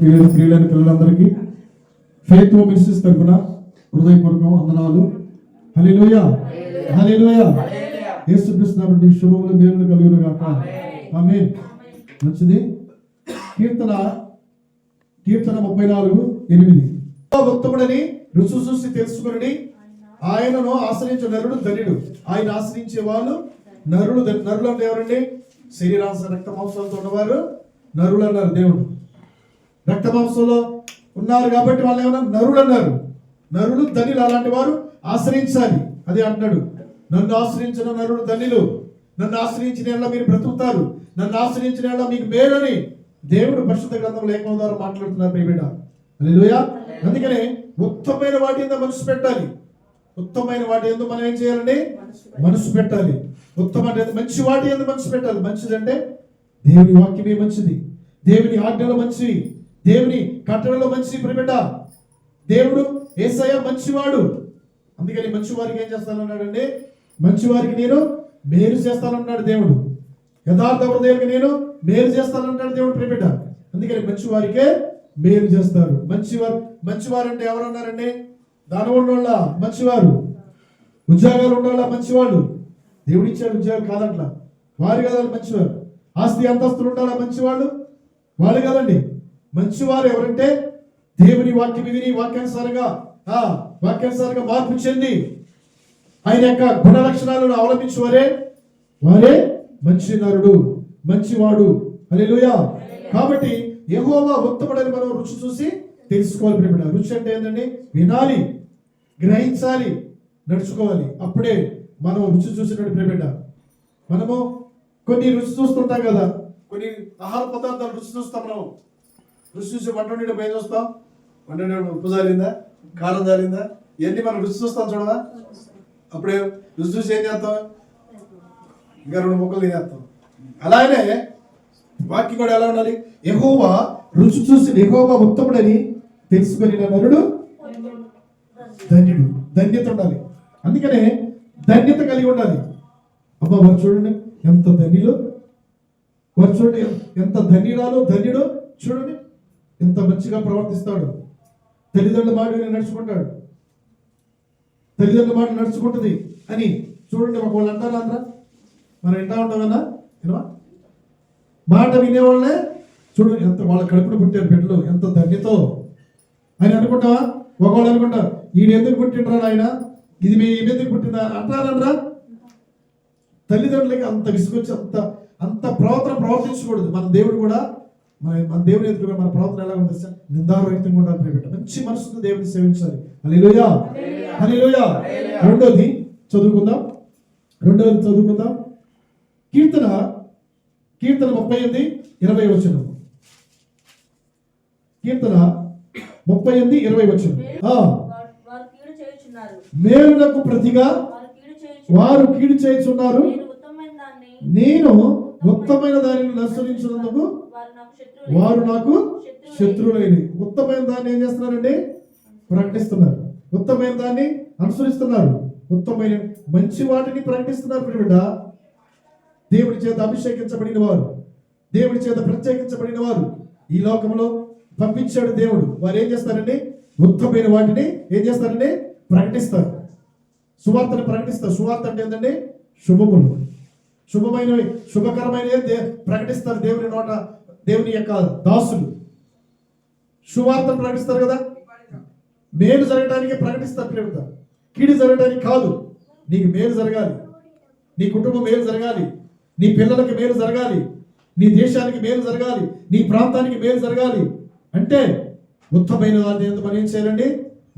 ప్రియులైన పిల్లలందరికీ faith ministries తరపున హృదయపూర్వక వందనాలు. హల్లెలూయా హల్లెలూయా. యేసుక్రీస్తు నామమున శుభములు మేలులు కలుగును గాక. ఆమేన్. మంచిది. కీర్తన 34:8. ఉత్తముడని రుచి చూసి తెలుసుకుని ఆయనను ఆశ్రయించే నరుడు ధన్యుడు. ఆయన ఆశ్రయించే వాళ్ళు నరులు అంటే ఎవరండి? శరీరాంశ రక్త మాంసాలతో ఉన్నవారు నరులు అన్నారు. దేవుడు రక్త మాంసంలో ఉన్నారు కాబట్టి వాళ్ళు ఏమన్నా నరులు అన్నారు. నరులు ధన్యులు. అలాంటి వారు ఆశ్రయించాలి. అదే అంటున్నాడు, నన్ను ఆశ్రయించిన నరులు ధన్యులు. నన్ను ఆశ్రయించిన ఎడల మీరు బ్రతుకుతారు, నన్ను ఆశ్రయించిన ఎడల మీకు మేలని దేవుడు పరిశుద్ధ గ్రంథంలో లేఖనం ద్వారా మాట్లాడుతున్నారు. ప్రియబిడ్డ, హల్లెలూయా. అందుకనే ఉత్తమమైన వాటి యందు మనసు పెట్టాలి. ఉత్తమమైన వాటి యందు మనం ఏం చేయాలండి? మనసు పెట్టాలి. ఉత్తమైన మంచి వాటి యందు మనసు పెట్టాలి. మంచిదంటే దేవుని వాక్యమే మంచిది, దేవుని ఆజ్ఞలో మంచివి, దేవుని కట్టడలో మంచి. ప్రియబిడ్డ, దేవుడు యేసయ్య మంచివాడు. అందుకని మంచి వారికి ఏం చేస్తానన్నాడండి? మంచి వారికి నేను మేలు చేస్తానన్నాడు దేవుడు. యథార్థ హృదయానికి నేను మేలు చేస్తానంటాడు దేవుడు. ప్రియబిడ్డ, అందుకని మంచి వారికే మేలు చేస్తారు. మంచివారు అంటే ఎవరన్నారండి? ధనవుల మంచివారు, ఉద్యోగాలు ఉండేవాళ్ళ మంచివాళ్ళు. దేవుడు ఇచ్చాడు ఉద్యోగాలు కాదట్లా, వారు కదా మంచివారు. ఆస్తి అంతస్తులు ఉండాలా మంచివాళ్ళు, వాళ్ళు కదండి. మంచివారు ఎవరంటే దేవుని వాక్యం విని వాక్యానుసారంగా మార్పు చెంది ఆయన యొక్క గుణ లక్షణాలను అవలంబించువారే వారే మంచి నరుడు, మంచివాడు. హల్లెలూయా. కాబట్టి యెహోవా ఉత్తముడని మనం రుచి చూసి తెలుసుకోవాలి. ప్రియమైన రుచి అంటే ఏంటండి? వినాలి, గ్రహించాలి, నడుచుకోవాలి. అప్పుడే మనం రుచి చూసినట్టు. ప్రియమైన మనము కొన్ని రుచి చూస్తుంటాం కదా, కొన్ని ఆహార పదార్థాలు రుచి చూస్తాం. మనం రుచి చూసి వంట వండేటప్పుడు ఏం చూస్తాం? వండేటప్పుడు ఉప్పు జారిందా, కారం జారిందా, ఇవన్నీ మనం రుచి చూస్తాం చూడదా. అప్పుడే రుచి చూసి ఏం చేస్తాం? ఇంకా 2 ముక్కలు తినేస్తాం. అలాగే వాక్యం కూడా ఎలా ఉండాలి? యెహోవా రుచి చూసి యెహోవా ఉత్తముడని తెలుసుకొని నరుడు ధన్యుడు. ధన్యత ఉండాలి. అందుకనే ధన్యత కలిగి ఉండాలి. అబ్బా, వారు చూడండి ఎంత ధన్యులు, వారు చూడండి ఎంత ధన్యురాలు, ధన్యుడు. చూడండి ఎంత మంచిగా ప్రవర్తిస్తాడు. తల్లిదండ్రుల మాట నడుచుకుంటాడు, తల్లిదండ్రుల మాట నడుచుకుంటుంది అని. చూడండి ఒకళ్ళు అంటారా? అందరా మనం వింటా ఉంటాం కదా, మాట వినేవాళ్ళే చూడు ఎంత వాళ్ళ కడుపున పుట్టారు బిడ్డలు, ఎంత ధన్యతో అని అనుకుంటావా? ఒకళ్ళు అనుకుంటారు, ఈడు ఎందుకు పుట్టిండ్రా ఆయన, ఇది మీ ఎందుకు పుట్టిందా అంటారనరా. తల్లిదండ్రులకి అంత విసుకొచ్చి అంత ప్రవర్తించకూడదు. మన దేవుడు కూడా మన దేవుని ఎదురు మన ప్రవర్తన ఎలా ఉంటుంది? నిందారహితంగా ఉండాలి. ప్రియబిడ్డ, మంచి మనసుతో దేవుని సేవించాలి. హల్లెలూయా హల్లెలూయా. రెండోది చదువుకుందాం. కీర్తన 38:20. కీర్తన 38:20. మేలునకు ప్రతిగా వారు కీడు చేయుచున్నారు, నేను ఉత్తమైన దానిని అనుసరించినందుకు వారు నాకు శత్రువులైనవి. ఉత్తమైన దాన్ని ఏం చేస్తున్నారండి? ప్రకటిస్తున్నారు. ఉత్తమైన దాన్ని అనుసరిస్తున్నారు. ఉత్తమైన మంచి వాటిని ప్రకటిస్తున్నారు. ప్రియబిడ్డ, దేవుడి చేత అభిషేకించబడిన వారు, దేవుడి చేత ప్రత్యేకించబడిన వారు ఈ లోకంలో పంపించాడు దేవుడు. వారు ఏం చేస్తారండి? ఉత్తమైన వాటిని ఏం చేస్తారండి? ప్రకటిస్తారు. సువార్తను ప్రకటిస్తారు. సువార్త అంటే ఏంటండి? శుభములు, శుభమైనవి, శుభకరమైనవి ప్రకటిస్తారు. దేవుని నోట దేవుని యొక్క దాసులు సువార్తను ప్రకటిస్తారు కదా. మేలు జరగడానికి ప్రకటిస్తారు. ప్రేమత కీడు జరగడానికి కాదు. నీకు మేలు జరగాలి, నీ కుటుంబం మేలు జరగాలి, నీ పిల్లలకి మేలు జరగాలి, నీ దేశానికి మేలు జరగాలి, నీ ప్రాంతానికి మేలు జరగాలి అంటే ఉత్తమైన దాన్ని మనం ఏం చేయాలండి?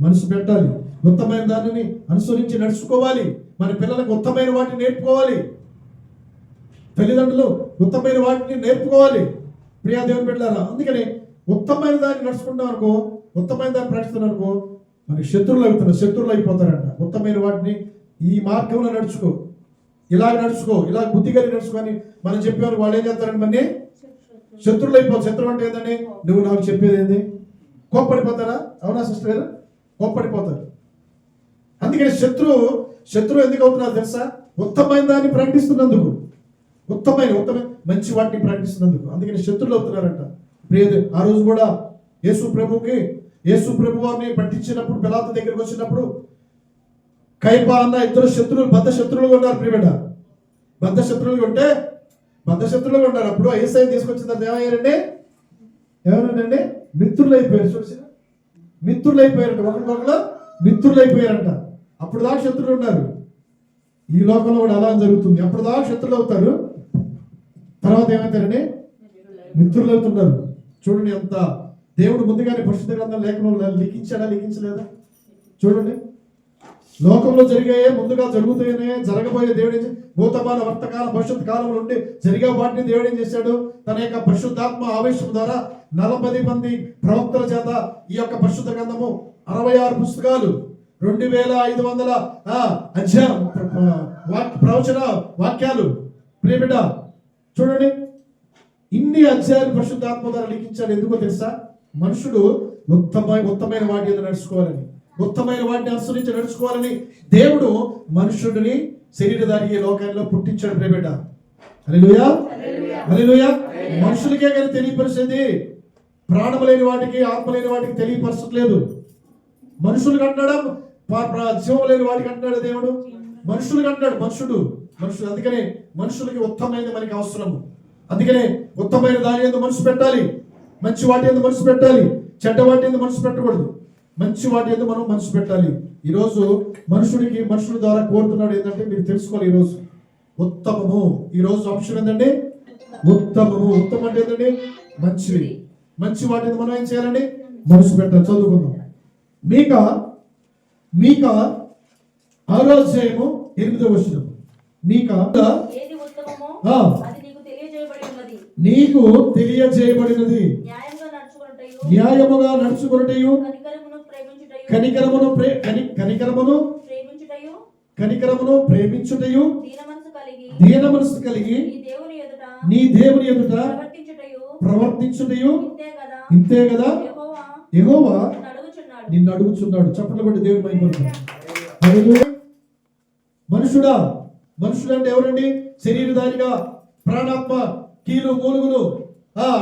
మనసు పెట్టాలి. ఉత్తమైన దానిని అనుసరించి నడుచుకోవాలి. మన పిల్లలకు ఉత్తమైన వాటిని నేర్పుకోవాలి. తల్లిదండ్రులు ఉత్తమైన వాటిని నేర్పుకోవాలి. ప్రియా దేవుని బిడ్డలారా, అందుకని ఉత్తమైన దాన్ని నడుచుకుంటాం అనుకో, ఉత్తమైన దాన్ని ప్రకటిస్తున్నాం అనుకో, మనకి శత్రువులు అయిపోతారంట. ఉత్తమైన వాటిని ఈ మార్గంలో నడుచుకో, ఇలాగ నడుచుకో, ఇలా బుద్ధి కలిగి నడుచుకొని మనం చెప్పేవారు వాళ్ళు ఏం చేస్తారండి? మన శత్రువులు అయిపోతారు. శత్రువు అంటే ఏంటండి? నువ్వు నాకు చెప్పేది ఏంది? కోప్పడిపోతారా? అవునా సిస్టర్ గారు? కోప్పడిపోతారు. అందుకని శత్రువు ఎందుకు అవుతున్నారు తెలుసా? ఉత్తమైన దాన్ని ప్రకటిస్తున్నందుకు, ఉత్తమైన మంచి వాటిని ప్రకటిస్తున్నందుకు. అందుకని శత్రువులు అవుతున్నారంట. ఆ రోజు కూడా యేసు ప్రభు వారిని పట్టించినప్పుడు పిలాతు దగ్గరికి వచ్చినప్పుడు కైప అన్న ఇద్దరు శత్రువులు, బద్ధ శత్రువులుగా ఉన్నారు. ప్రియబిడ్డ, బద్ధ శత్రువులుగా ఉన్నారు. అప్పుడు యేసయ్య తీసుకొచ్చిన తర్వాత ఏమన్నారండి? మిత్రులు అయిపోయారు. చూసారా, మిత్రులు అయిపోయారంట, ఒకరికొకరు మిత్రులు అయిపోయారంట. అప్పుడు దాకా శత్రువులు ఉన్నారు. ఈ లోకంలో కూడా అలా జరుగుతుంది. అప్పుడు దాకా శత్రువులు అవుతారు, తర్వాత ఏమవుతారండి? మిత్రులు అవుతున్నారు. చూడండి, ఎంత దేవుడు ముందుగానే పరిశుద్ధ గ్రంథం లేఖనంలో లిఖించలేదా? చూడండి, లోకంలో జరిగాయే, ముందుగా జరుగుతాయనే, జరగబోయే దేవుడు భూతకాల, వర్తకాల, భవిష్యత్ కాలం నుండి జరిగే వాటిని దేవుడు ఏం చేశాడు? తన యొక్క పరిశుద్ధాత్మ ఆవేశం ద్వారా 40 మంది ప్రవక్తల చేత ఈ యొక్క పరిశుద్ధ గ్రంథము 66 పుస్తకాలు, 2500 అధ్యాయం ప్రవచన వాక్యాలు. ప్రియబిడ్డ, చూడండి, ఇన్ని అధ్యాయాలు పరిశుద్ధాత్మ ద్వారా లిఖించాడు. ఎందుకో తెలుసా? మనుషుడు ఉత్తమైన వాటి మీద నడుచుకోవాలని, ఉత్తమైన వాటిని అనుసరించి నడుచుకోవాలని దేవుడు మనుషుడిని శరీరధారి ఈ లోకంలో పుట్టించాడు. ప్రియబిడ్డ, హల్లెలూయా, హల్లెలూయా. మనుషులకే కానీ తెలియపరిచేది, ప్రాణం లేని వాటికి, ఆత్మ లేని వాటికి తెలియపరచట్లేదు. మనుషులకు అంటాడా? జీవం లేని వాటికి అంటాడు దేవుడు. మనుషులకు అంటాడు. మనుషుడు. అందుకనే మనుషులకి ఉత్తమైనది మనకి అవసరము. అందుకనే ఉత్తమైన దాని యందు మనసు పెట్టాలి, మంచి వాటి యందు మనసు పెట్టాలి, చెడ్డ వాటి యందు మనసు పెట్టకూడదు. మంచి వాటి యందు మనం మనసు పెట్టాలి. ఈరోజు మనుషుడి ద్వారా కోరుతున్నాడు ఏంటంటే, మీరు తెలుసుకోవాలి, ఈరోజు ఉత్తమము. ఈరోజు అంశం ఏంటంటే ఉత్తమము. ఉత్తమం అంటే ఏంటంటే మంచివి. మంచి వాటి యందు మనం ఏం చేయాలండి? మనసు పెట్టాలి. చదువుకుందాం. మీకా 6వ అధ్యాయము 8వ వచనం. మీకా నీకు తెలియజేయబడినది న్యాయముగా నడుచుకొనుటయు, కనికరమును ప్రేమించుటయు, దీన మనసు కలిగి నీ దేవుని ఎదుట ప్రవర్తించుటయు, ఇంతే కదా యెహోవా నిన్ను అడుగుచున్నాడు. చప్పట్లు కొట్టి దేవుని మహిమపరచండి. మనుషుడు అంటే ఎవరండి? శరీరధారిగా, ప్రాణాత్మ, కీలు, మూలుగులు,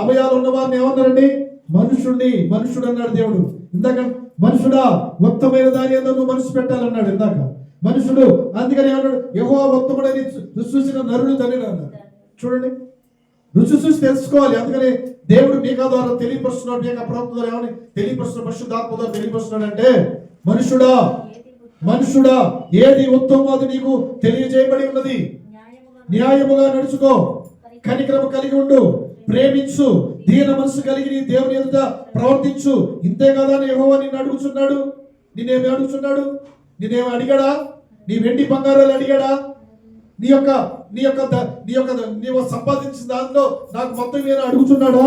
అవయాలు ఉన్న వారిని ఏమన్నారండి? మనుషుడు అన్నాడు దేవుడు. ఇందాక మనుషుడా ఉత్తమైన దాని యందు నువ్వు మనసు పెట్టాలన్నాడు ఇందాక. మనుషుడు, అందుకని ఏమన్నాడు? యెహోవా ఉత్తముడని చూసిన నరులు ధన్యులు అన్నాడు. చూడండి, రుచి చూసి తెలుసుకోవాలి. అందుకని దేవుడు మీకా ద్వారా తెలియపరుస్తున్నాడు. మీకా ప్రవక్త ద్వారా ఏమని తెలియపరుస్తున్నాడు? పరిశుద్ధాత్మ ద్వారా తెలియపరుస్తున్నాడు. అంటే మనుషుడా ఏది ఉత్తమమో అది నీకు తెలియజేయబడి ఉన్నది. న్యాయముగా నడుచుకో, కనికరము కలిగి ఉండు, ప్రేమించు, దీన మనసు కలిగి నీ దేవుని ఎదుట ప్రవర్తించు. ఇంతే కదా యెహోవా నిన్ను అడుగుచున్నాడు. నిన్నేమి అడుగుచున్నాడు? నిన్నేమి అడిగాడా? నీ వెండి బంగారాలు అడిగాడా? నీవు సంపాదించిన దాంట్లో నాకు మొత్తం నేను అడుగుతున్నాడా?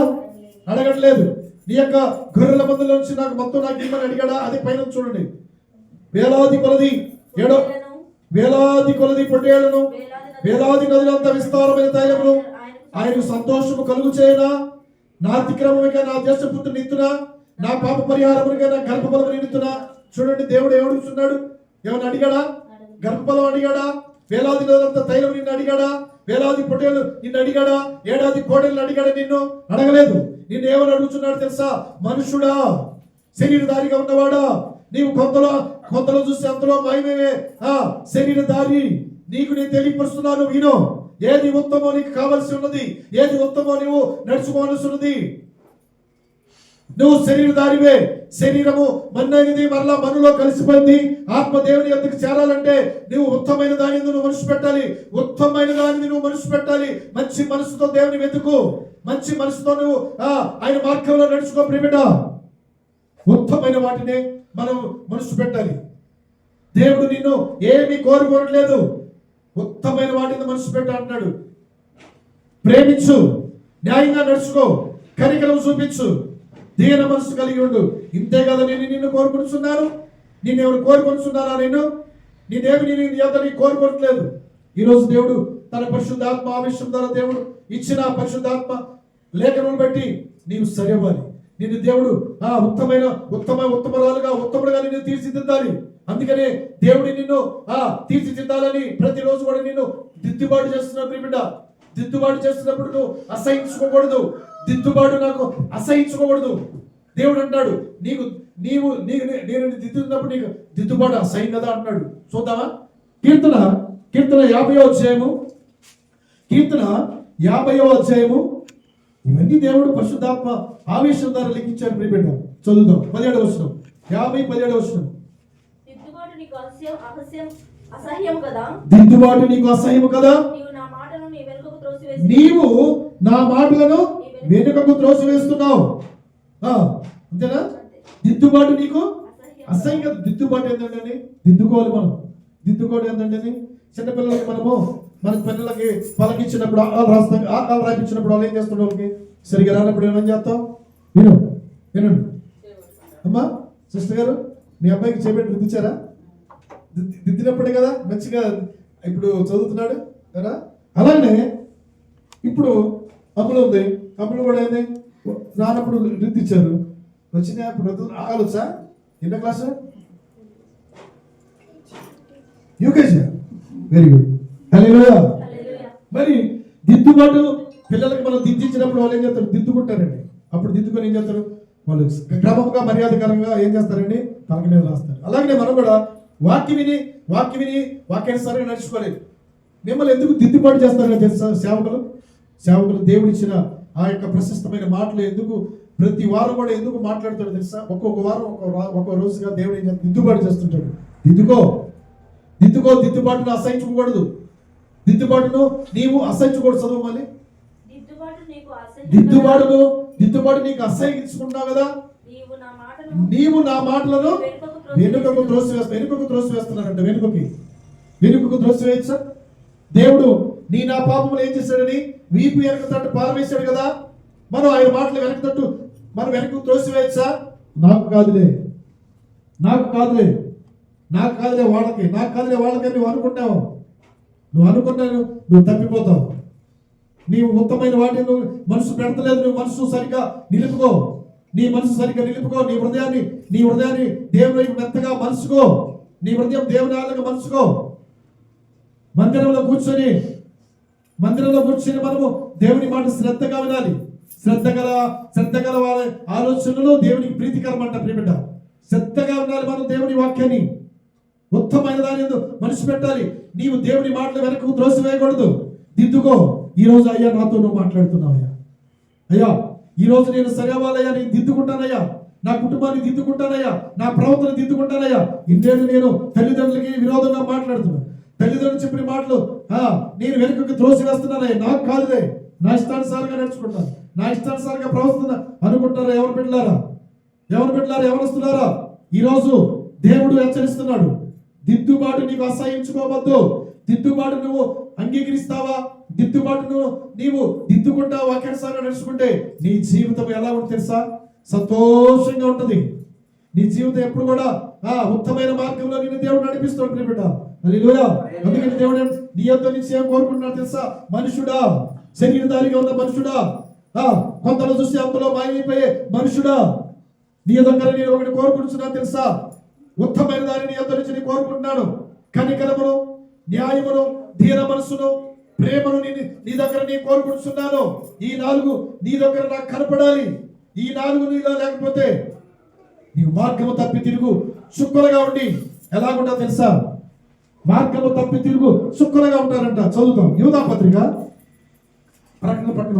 అడగట్లేదు. నీ యొక్క గొర్రెల మందుల నుంచి నాకు మొత్తం నాకు ఇమ్మని అడిగాడా? అది పైన చూడండి. వేలాది కొలది పొట్టేళ్లను, వేలాది నదులంత విస్తారమైన తైలములు ఆయనకు సంతోషము కలుగు చేయనా? నా అతిక్రమముగా నా దేశపుత్రుని నిత్తునా, నా పాప పరిహారముగా నా గర్భఫలము నిండుతున్నా. చూడండి, దేవుడు ఏమడుగుతున్నాడు? ఏమన్నా అడిగాడా? గర్భఫలం అడిగాడా? వేలాది నదులంత తైలం నిన్ను అడిగాడా? వేలాది పొట్టేలు నిన్ను అడిగాడా? ఏడాది కోడెలు అడిగాడా? నిన్ను అడగలేదు. నిన్ను ఏమని అడుగుతున్నాడు తెలుసా? మనుషుడా, శరీరధారిగా ఉన్నవాడా, నీవు కొంతలో చూస్తే అంతలో మాయమేవే. శరీరధారి, నీకు నేను తెలియపరుస్తున్నాను, విను. ఏది ఉత్తమో నీకు కావలసి ఉన్నది, ఏది ఉత్తమో నువ్వు నడుచుకోవాల్సి ఉన్నది. నువ్వు శరీరధారివే. శరీరము మన్నైనది, మరలా మనలో కలిసిపోయింది. ఆత్మ దేవుని యొద్దకు చేరాలంటే నువ్వు ఉత్తమైన దాని నువ్వు మనసు పెట్టాలి. ఉత్తమైన దానిని నువ్వు మనసు పెట్టాలి. మంచి మనసుతో దేవుని వెతుకు. మంచి మనసుతో నువ్వు ఆయన మార్గంలో నడుచుకో. ప్రియబిడ్డ, ఉత్తమైన వాటిని మనం మనసు పెట్టాలి. దేవుడు నిన్ను ఏమీ కోరుకోవట్లేదు. ఉత్తమైన వాటిని మనసు పెట్టు అంటున్నాడు. ప్రేమించు, న్యాయంగా నడుచుకో, కనికరం చూపించు, దీన మనసు కలిగి ఉండు. ఇంతే కదా నిన్ను కోరుకుంటున్నారు. నిన్నెవరు కోరుకుంటున్నారా? నేనేమి నీ కోరుకోవట్లేదు. ఈరోజు దేవుడు తన పరిశుద్ధాత్మ ఆవేశం ద్వారా దేవుడు ఇచ్చిన పరిశుద్ధాత్మ లేఖనం బట్టి నీవు సరివ్వాలి. నిన్ను దేవుడు ఉత్తముడుగా నిన్ను తీర్చిదిద్దాలి. అందుకనే దేవుడు నిన్ను తీర్చిదిద్దాలని ప్రతిరోజు కూడా నిన్ను దిద్దుబాటు చేస్తున్నాడు. బిడ్డ, దిద్దుబాటు చేస్తున్నప్పుడు నువ్వు అసహించుకోకూడదు. దిద్దుబాటు నాకు అసహించుకోకూడదు. దేవుడు అంటాడు నీవు నేను దిద్దుతున్నప్పుడు నీకు దిద్దుబాటు అసహ్యం కదా అంటున్నాడు. చూద్దామా? కీర్తన 50వ అధ్యాయము, కీర్తన 50వ అధ్యాయము. ఇవన్నీ దేవుడు పరిశుద్ధాత్మ ఆవేశం ద్వారా లిఖించారు. ప్రియబిడ్డ చదువుదాం. 17వ వచనం, 17వ వచనం. దిద్దుబాటు నీకు అసహ్యం కదా, దిద్దుబాటు నీకు అసహ్యము కదా, నీవు నా మాటలను వెనుకకు త్రోసివేస్తున్నావు. అంతేనా? దిద్దుబాటు నీకు అసహ్యం కదా. దిద్దుబాటు ఏంటంటే దిద్దుకోవాలి మనం. దిద్దుకోవడం ఏంటంటే చిన్నపిల్లలకి మన పిల్లలకి పలకించినప్పుడు ఆకాలు రాయించినప్పుడు వాళ్ళు ఏం చేస్తున్నారు? వాళ్ళకి సరిగా రానప్పుడు ఏమని చేస్తాం? వినండి అమ్మా. సిస్టర్ గారు, మీ అబ్బాయికి చేపెట్టి దిద్దించారా? దిద్దినప్పుడే కదా మంచిగా ఇప్పుడు చదువుతున్నాడు కదా. అలానే ఇప్పుడు అమ్ములు ఉంది, అమ్ములు కూడా ఏంది రానప్పుడు దిద్దిచ్చారు. వచ్చినా ఇప్పుడు ఆగలొచ్చా? ఎన్నో class? UKG. Very good. Hallelujah. మరి దిద్దుబాటు పిల్లలకి మనం దిద్దించినప్పుడు వాళ్ళు ఏం చేస్తారు? దిద్దుకుంటారండి. అప్పుడు దిద్దుకొని ఏం చేస్తారు? వాళ్ళు క్రమంగా మర్యాదకరంగా ఏం చేస్తారండి? తనకి మీద రాస్తారు. అలాగే మనం కూడా వాక్యం విని వాక్యానుసారంగా నడుచుకోలేదు. మిమ్మల్ని ఎందుకు దిద్దుబాటు చేస్తారు తెలుసా? సేవకులు దేవుడు ఇచ్చిన ఆ యొక్క ప్రశస్తమైన మాటలు ఎందుకు ప్రతి వారం కూడా ఎందుకు మాట్లాడతాడు తెలుసా? ఒక్కొక్క వారం ఒక్కొక్క రోజుగా దేవుడు ఏం చేస్తాడు? దిద్దుబాటు చేస్తుంటాడు. దిద్దుబాటును అసహించుకోకూడదు. దిద్దుబాటును నీవు అసహించకూడదు. చదువు మళ్ళీ. దిద్దుబాటు నీకు అసహించుకుంటావు కదా, నీవు నా మాటలను వెనుకకు త్రోసివేస్తున్నారంట. వెనుకకు త్రోసివేయచ్చా? దేవుడు నా పాపములు ఏం చేశాడని వీపు వెనక తట్టు పారవేశాడు కదా. మనం ఆయన మాటలు వెనక్కు త్రోసివేయచ్చా? నాకు కాదులే వాళ్ళకి నువ్వు అనుకుంటావు. నువ్వు తప్పిపోతావు. నీవు ఉత్తమైన వాటిని నువ్వు మనసు పెడతలేదు. నువ్వు మనసు సరిగ్గా నిలుపుకో. నీ హృదయాన్ని దేవుని వైపు మెత్తగా మనసుకో. నీ హృదయం దేవుని ఆలయంగా మనసుకో. మందిరంలో కూర్చొని మనము దేవుని మాట శ్రద్ధగా వినాలి. శ్రద్ధ గల వారి ఆలోచనలు దేవునికి ప్రీతికరం అంట. ప్రియబిడ్డ, శ్రద్ధగా వినాలి మనం దేవుని వాక్యాన్ని. ఉత్తమైన దాని మనసు పెట్టాలి. నీవు దేవుని మాటలు వెనక్కు త్రోసివేయకూడదు. దిద్దుకో. ఈ రోజు అయ్యా నాతో నువ్వు మాట్లాడుతున్నావయ్యా. అయ్యా ఈ రోజు నేను సరివ్వాలయ్యా, నేను దిద్దుకుంటానయ్యా, నా కుటుంబాన్ని దిద్దుకుంటానయ్యా, నా ప్రవర్తన దిద్దుకుంటానయ్యా. ఇంటేళ్ళు నేను తల్లిదండ్రులకి విరోధంగా మాట్లాడుతున్నాను. తల్లిదండ్రులు చెప్పిన మాటలు నేను వెనుకకు త్రోసివేస్తున్నానయ్యా. నాకు కాదులే, నా ఇష్టానుసారంగా నడుచుకుంటాను, నా ఇష్టానుసారంగా ప్రవర్తన అనుకుంటారా? ఎవరు పెట్టారా? ఎవరు వస్తున్నారా? ఈరోజు దేవుడు హెచ్చరిస్తున్నాడు. దిద్దుబాటు నీకు అసహించుకోవద్దు. దిద్దుబాటు నువ్వు అంగీకరిస్తావా? దిద్దుబాటును నీవు దిద్దుకుంటావు. వాక్యానుసారంగా నడుచుకుంటే నీ జీవితం ఎలా ఉంటుంది తెలుసా? సంతోషంగా ఉంటుంది. నీ జీవితం ఎప్పుడు కూడా ఉత్తమైన మార్గంలో నిన్ను దేవుడు నడిపిస్తాడు. ప్రియబిడ్డ, హల్లెలూయా. అందుకని దేవుడు నీ యొద్ద నుంచి ఏం కోరుకుంటున్నాడు తెలుసా? మనుషుడా, శరీరధారిగా ఉన్న మనుషుడా, కొంతలో చూసి అందులో మాయమైపోయే మనుషుడా, నీ దగ్గర నేను ఒకటి కోరుకుంటున్నాను తెలుసా? ఉత్తమైన దాన్ని నీ యొద్ద నుంచి కోరుకుంటున్నాను. కనికరమును, న్యాయమును, దీన మనసును, ప్రేమను నీ దగ్గర నేను కోరుకుంటున్నాను. ఈ 4 నీ దగ్గర నాకు కనపడాలి. ఈ 4 నీలో లేకపోతే నీవు మార్గము తప్పి తిరుగు చుక్కలుగా ఉండి ఎలాగుంటా తెలుసా? మార్గము తప్పి తిరుగు చుక్కలుగా ఉంటారంట. చదువుతాం. యూదా పత్రిక ప్రకటన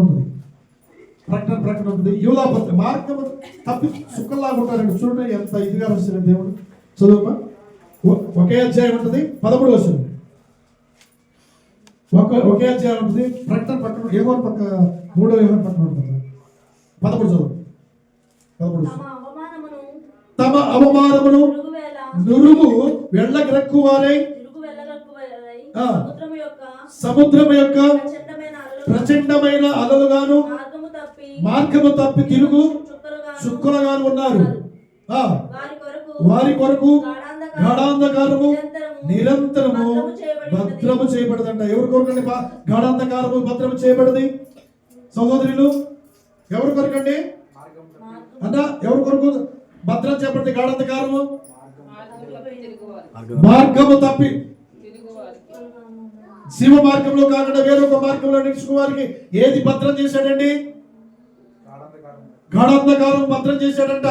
ఉంటుంది. యూదా పత్రిక మార్గము తప్పి చుక్కల్లాగా ఉంటారంట. చూడండి ఎంత ఇదిగా వస్తుంది దేవుడు. చదువుమా. ఒకే అధ్యాయం ఉంటుంది, 13 వస్తుంది. ఒకే అధ్యాయం ఉంటుంది. ప్రకటన పక్కన ఏమో పక్క 3వ యోహాను పక్కన ఉంటుంది. 13 చదువు. 13 తమ అవమానమును నురుగు వెళ్ళగ్రక్కువారై సముద్రము యొక్క ప్రచండమైన అలలుగాను మార్గము తప్పి తిరుగు చుక్కలుగాను ఉన్నారు. వారి కొరకు గాఢాంధకారము నిరంతరము భద్రము చేయబడదంట. ఎవరి కొరకండి గాఢాంధకారము భద్రము చేయబడది? సహోదరులు, ఎవరి కొరకండి అన్న? ఎవరి కొరకు భద్రం చేయబడింది గాఢాంధకారము? మార్గము తప్పి శివ మార్గంలో కాకుండా వేరొక మార్గంలో నడుచుకోవారికి ఏది భద్రం చేశాడండి? గాఢాంధకారం భద్రం చేశాడంట.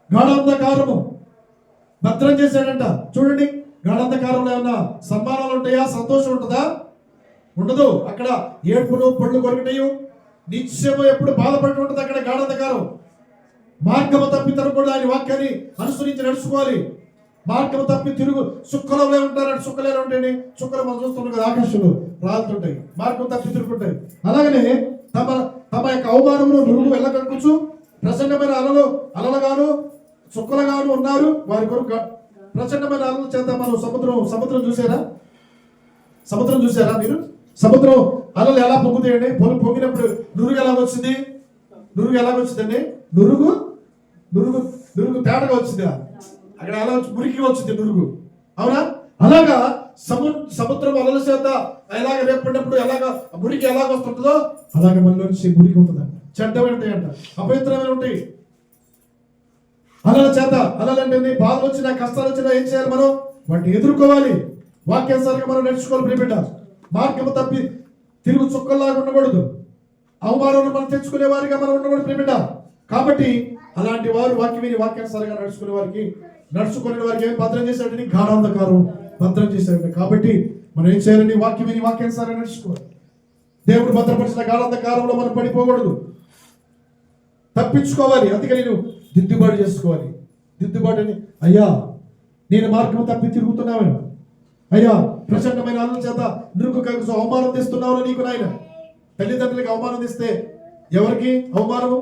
గాఢాంధకారము భద్రం చేశాడంట. చూడండి, గాఢాంధకారంలో ఏమన్నా సన్మానాలు ఉంటాయా? సంతోషం ఉంటుందా? ఉండదు. అక్కడ ఏడుపును పళ్ళు కొరకటయు నిత్యము ఎప్పుడు బాధపడి ఉంటుంది అక్కడ గాఢాంధకారం. మార్గము తప్పి తరగకూడదు. ఆయన వాక్యాన్ని అనుసరించి నడుచుకోవాలి. మార్గము తప్పి తిరుగు సుక్కలలో ఉంటారంటే సుక్కలేరు ఉంటాయి. చుక్కలు మనం చూస్తున్నాం కదా, ఆకాశంలో రాలుతుంటాయి. మార్గం తప్పి తిరుగుతుంటాయి. అలాగనే తమ తమ యొక్క అవమానమును నురుగు వెళ్ళగలుగుచు ప్రచండమైన అలలుగాను చుక్కలుగాను ఉన్నారు. వారి కొరకు ప్రచండమైన అలల చేత మనం సముద్రం చూసారా? సముద్రం చూసారా మీరు? సముద్రం అలలు ఎలా పొంగుతాయండి? పొంగినప్పుడు నురుగు ఎలాగొచ్చింది? నురుగు ఎలాగొచ్చిందండి? నురుగు తేటగా వచ్చిందా? అక్కడ ఎలా మురికి వచ్చింది నురుగు, అవునా? అలాగా సముద్రం అలల చేత ఎలాగ రేపడినప్పుడు ఎలాగ మురికి ఎలాగ వస్తుంటుందో అలాగ మనలోంచి మురికి ఉంటుందంట. చెడ్డవి ఉంటాయంట, అపవిత్రమైన ఉంటాయి. అలల చేత అలలంటే బాధలు వచ్చినా కష్టాలు వచ్చినా ఏం చేయాలి? మనం వాటిని ఎదుర్కోవాలి. వాక్యానుసారంగా మనం నడుచుకోవాలి. ప్రియబిడ్డ, మార్గము తప్పి తిరుగు చుక్కల్లాగా ఉండకూడదు. అవమానాలను మనం తెచ్చుకునే వారిగా మనం ఉండకూడదు ప్రియబిడ్డ. కాబట్టి అలాంటి వారు వాక్యం విని వాక్యానుసారంగా నడుచుకునే వారికి ఏం భద్రం చేశాడని? గాఢాంధకారం భద్రం చేశాడు. కాబట్టి మనం ఏం చేయాలని? వాక్యం విని వాక్యానుసారంగా నడుచుకోవాలి. దేవుడు భద్రపరిచిన గాఢాంధకారంలో మనం పడిపోకూడదు, తప్పించుకోవాలి. అందుకని నేను దిద్దుబాటు చేసుకోవాలి. దిద్దుబాటు అని, అయ్యా నేను మార్గం తప్పి తిరుగుతున్నాను, అయ్యా ప్రచండమైన అన్నం చేత నురుగు కలిసి అవమానం తెస్తున్నావు నీకు నాయన. తల్లిదండ్రులకి అవమానం తెస్తే ఎవరికి అవమానము?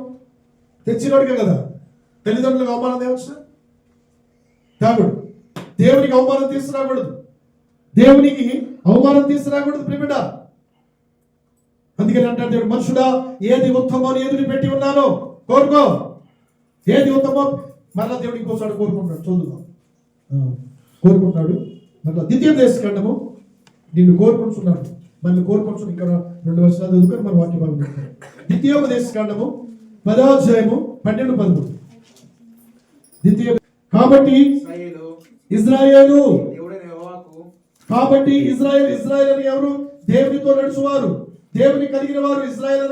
తెచ్చినోడికే కదా. తల్లిదండ్రులకు అవమానం తేవచ్చు కాకూడదు. దేవునికి అవమానం తీసుకురాకూడదు. దేవునికి అవమానం తీసుకురాకూడదు ప్రియబిడ్డ. అందుకని అంటాడు దేవుడు, మనుషుడా ఏది ఉత్తమో అని ఎదురు పెట్టి ఉన్నానో కోరుకో. ఏది ఉత్తమో మరలా దేవుడు ఇంకోసారి కోరుకుంటాడు. చదువుగా కోరుకుంటాడు. మరలా ద్వితీయోపదేశకాండము నిన్ను కోరుకుంటున్నాడు. మళ్ళీ కోరుకుంటున్నాడు. ఇక్కడ 2 వర్షాలు చదువుకొని మన వాక్య భాగం చెప్తాడు. ద్వితీయోపదేశకాండము 10వ అధ్యాయము 12-13. కాబట్టి ఇజ్రాయేలు అని ఎవరు? దేవునితో నడుచువారు, దేవుని కలిగిన వారు. ఇజ్రాయేల్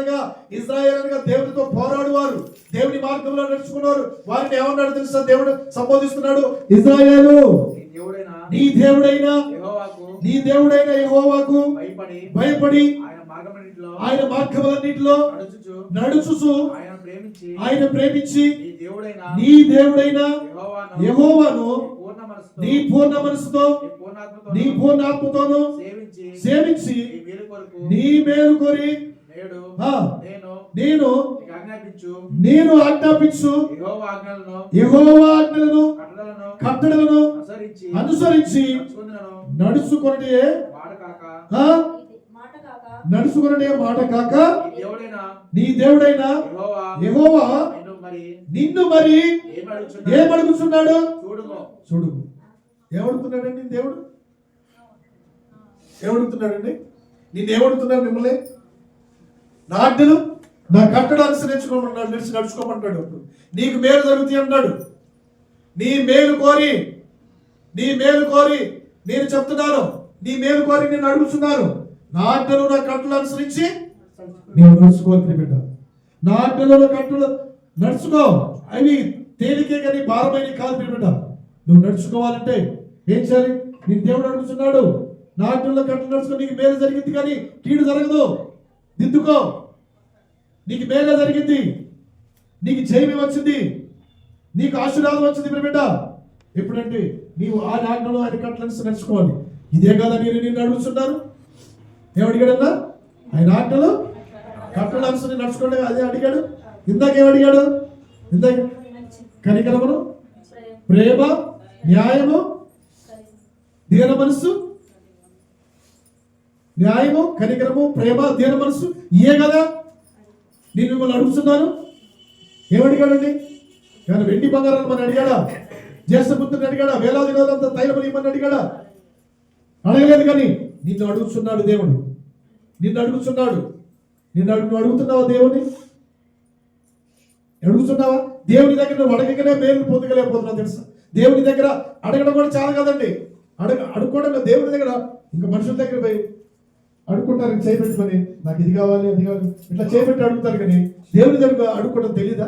అనగా దేవునితో పోరాడువారు, దేవుని మార్గంలో నడుచుకున్నారు. వారిని ఏమన్నాడు తెలుసా? దేవుడు సంబోధిస్తున్నాడు, ఇజ్రాయేలు నీ దేవుడైన యెహోవాకు భయపడి ఆయన మార్గములన్నిటిలో నడుచుచు ఆయన ప్రేమించి నీ దేవుడైన యెహోవాను నీ పూర్ణ మనసుతో నీ పూర్ణ ఆత్మతోను సేవించి నీ మేలు కోరి నేను ఆజ్ఞాపించు యెహోవా ఆజ్ఞలను కట్టడలను అనుసరించి నడుచుకొనటే మాట కాక నీ దేవుడైన యెహోవా నిన్ను మరి ఏమడుగుతున్నాడు? చూడు. ఏమడుగుతున్నాడండి దేవుడు? ఏమడుగుతున్నాడండి? నిన్నేమడుగుతున్నాడు? మిమ్మల్ని నా ఆజ్ఞలు నా కట్టడం అనుసరించుకోమన్నాడు, నడుచుకోమంటాడు. నీకు మేలు జరుగుతుంది అన్నాడు. నీ మేలు కోరి నేను చెప్తున్నాను. నీ మేలు కోరి నేను అడుగుతున్నాను. నా ఆజ్ఞలు నా కట్టలు అనుసరించి నేను నడుచుకోవాలి బిడ్డ. నా ఆజ్ఞలు నా కట్టలు నడుచుకో. అవి తేలికే కానీ భారమైన కాదు బిడ్డ. నువ్వు నడుచుకోవాలంటే ఏం చేయాలి? నీ దేవుడు అడుగుతున్నాడు. నా ఆజ్ఞలు కట్టలు నడుచుకో. నీకు మేలు జరిగింది కానీ కీడు జరగదు. దిద్దుకో. నీకు మేలే జరిగింది, నీకు జయమే వచ్చింది, నీకు ఆశీర్వాదం వచ్చింది బిడ్డ. ఎప్పుడంటే నీవు ఆ ఆజ్ఞలు ఆయన కట్టలను నడుచుకోవాలి. ఇదే కదా నిన్ను అడుగుతున్నారు. ఏమడిగాడన్నా? ఆయన ఆజ్ఞలు కట్టలు అనుసరించి నడుచుకోండి. అదే అడిగాడు. ఇందాకేమడిగాడు? ఇందాక కనికరమును, ప్రేమ, న్యాయము, దీన మనస్సు. న్యాయము, కనికరము, ప్రేమ, దీన మనస్సు ఇయే కదా నేను మిమ్మల్ని అడుగుతున్నాను. ఏమడిగాడండి? కానీ వెండి బంగారాలు మనం అడిగాడా? జ్యేష్ఠపుత్రుని అడిగాడా? వేలాది రోజులంతా తైలమని ఇమ్మని అడిగాడా? అడగలేదు. కానీ నిన్ను అడుగుతున్నాడు దేవుడు. నిన్ను అడుగుతున్నాడు. నువ్వు అడుగుతున్నావా? దేవుని అడుగుతున్నావా? దేవుని దగ్గర నువ్వు అడగగానే మేలు పొందగలేకపోతున్నావు తెలుసా? దేవుని దగ్గర అడగడం కూడా చాలా కదండి. అడుక్కోవడం దేవుని దగ్గర. ఇంకా మనుషుల దగ్గర పోయి అడుక్కుంటారు చేయబెట్టుకొని, నాకు ఇది కావాలి అది కావాలి ఇట్లా చేయబెట్టి అడుగుతారు. కానీ దేవుని దగ్గర అడుక్కోవడం తెలీదా?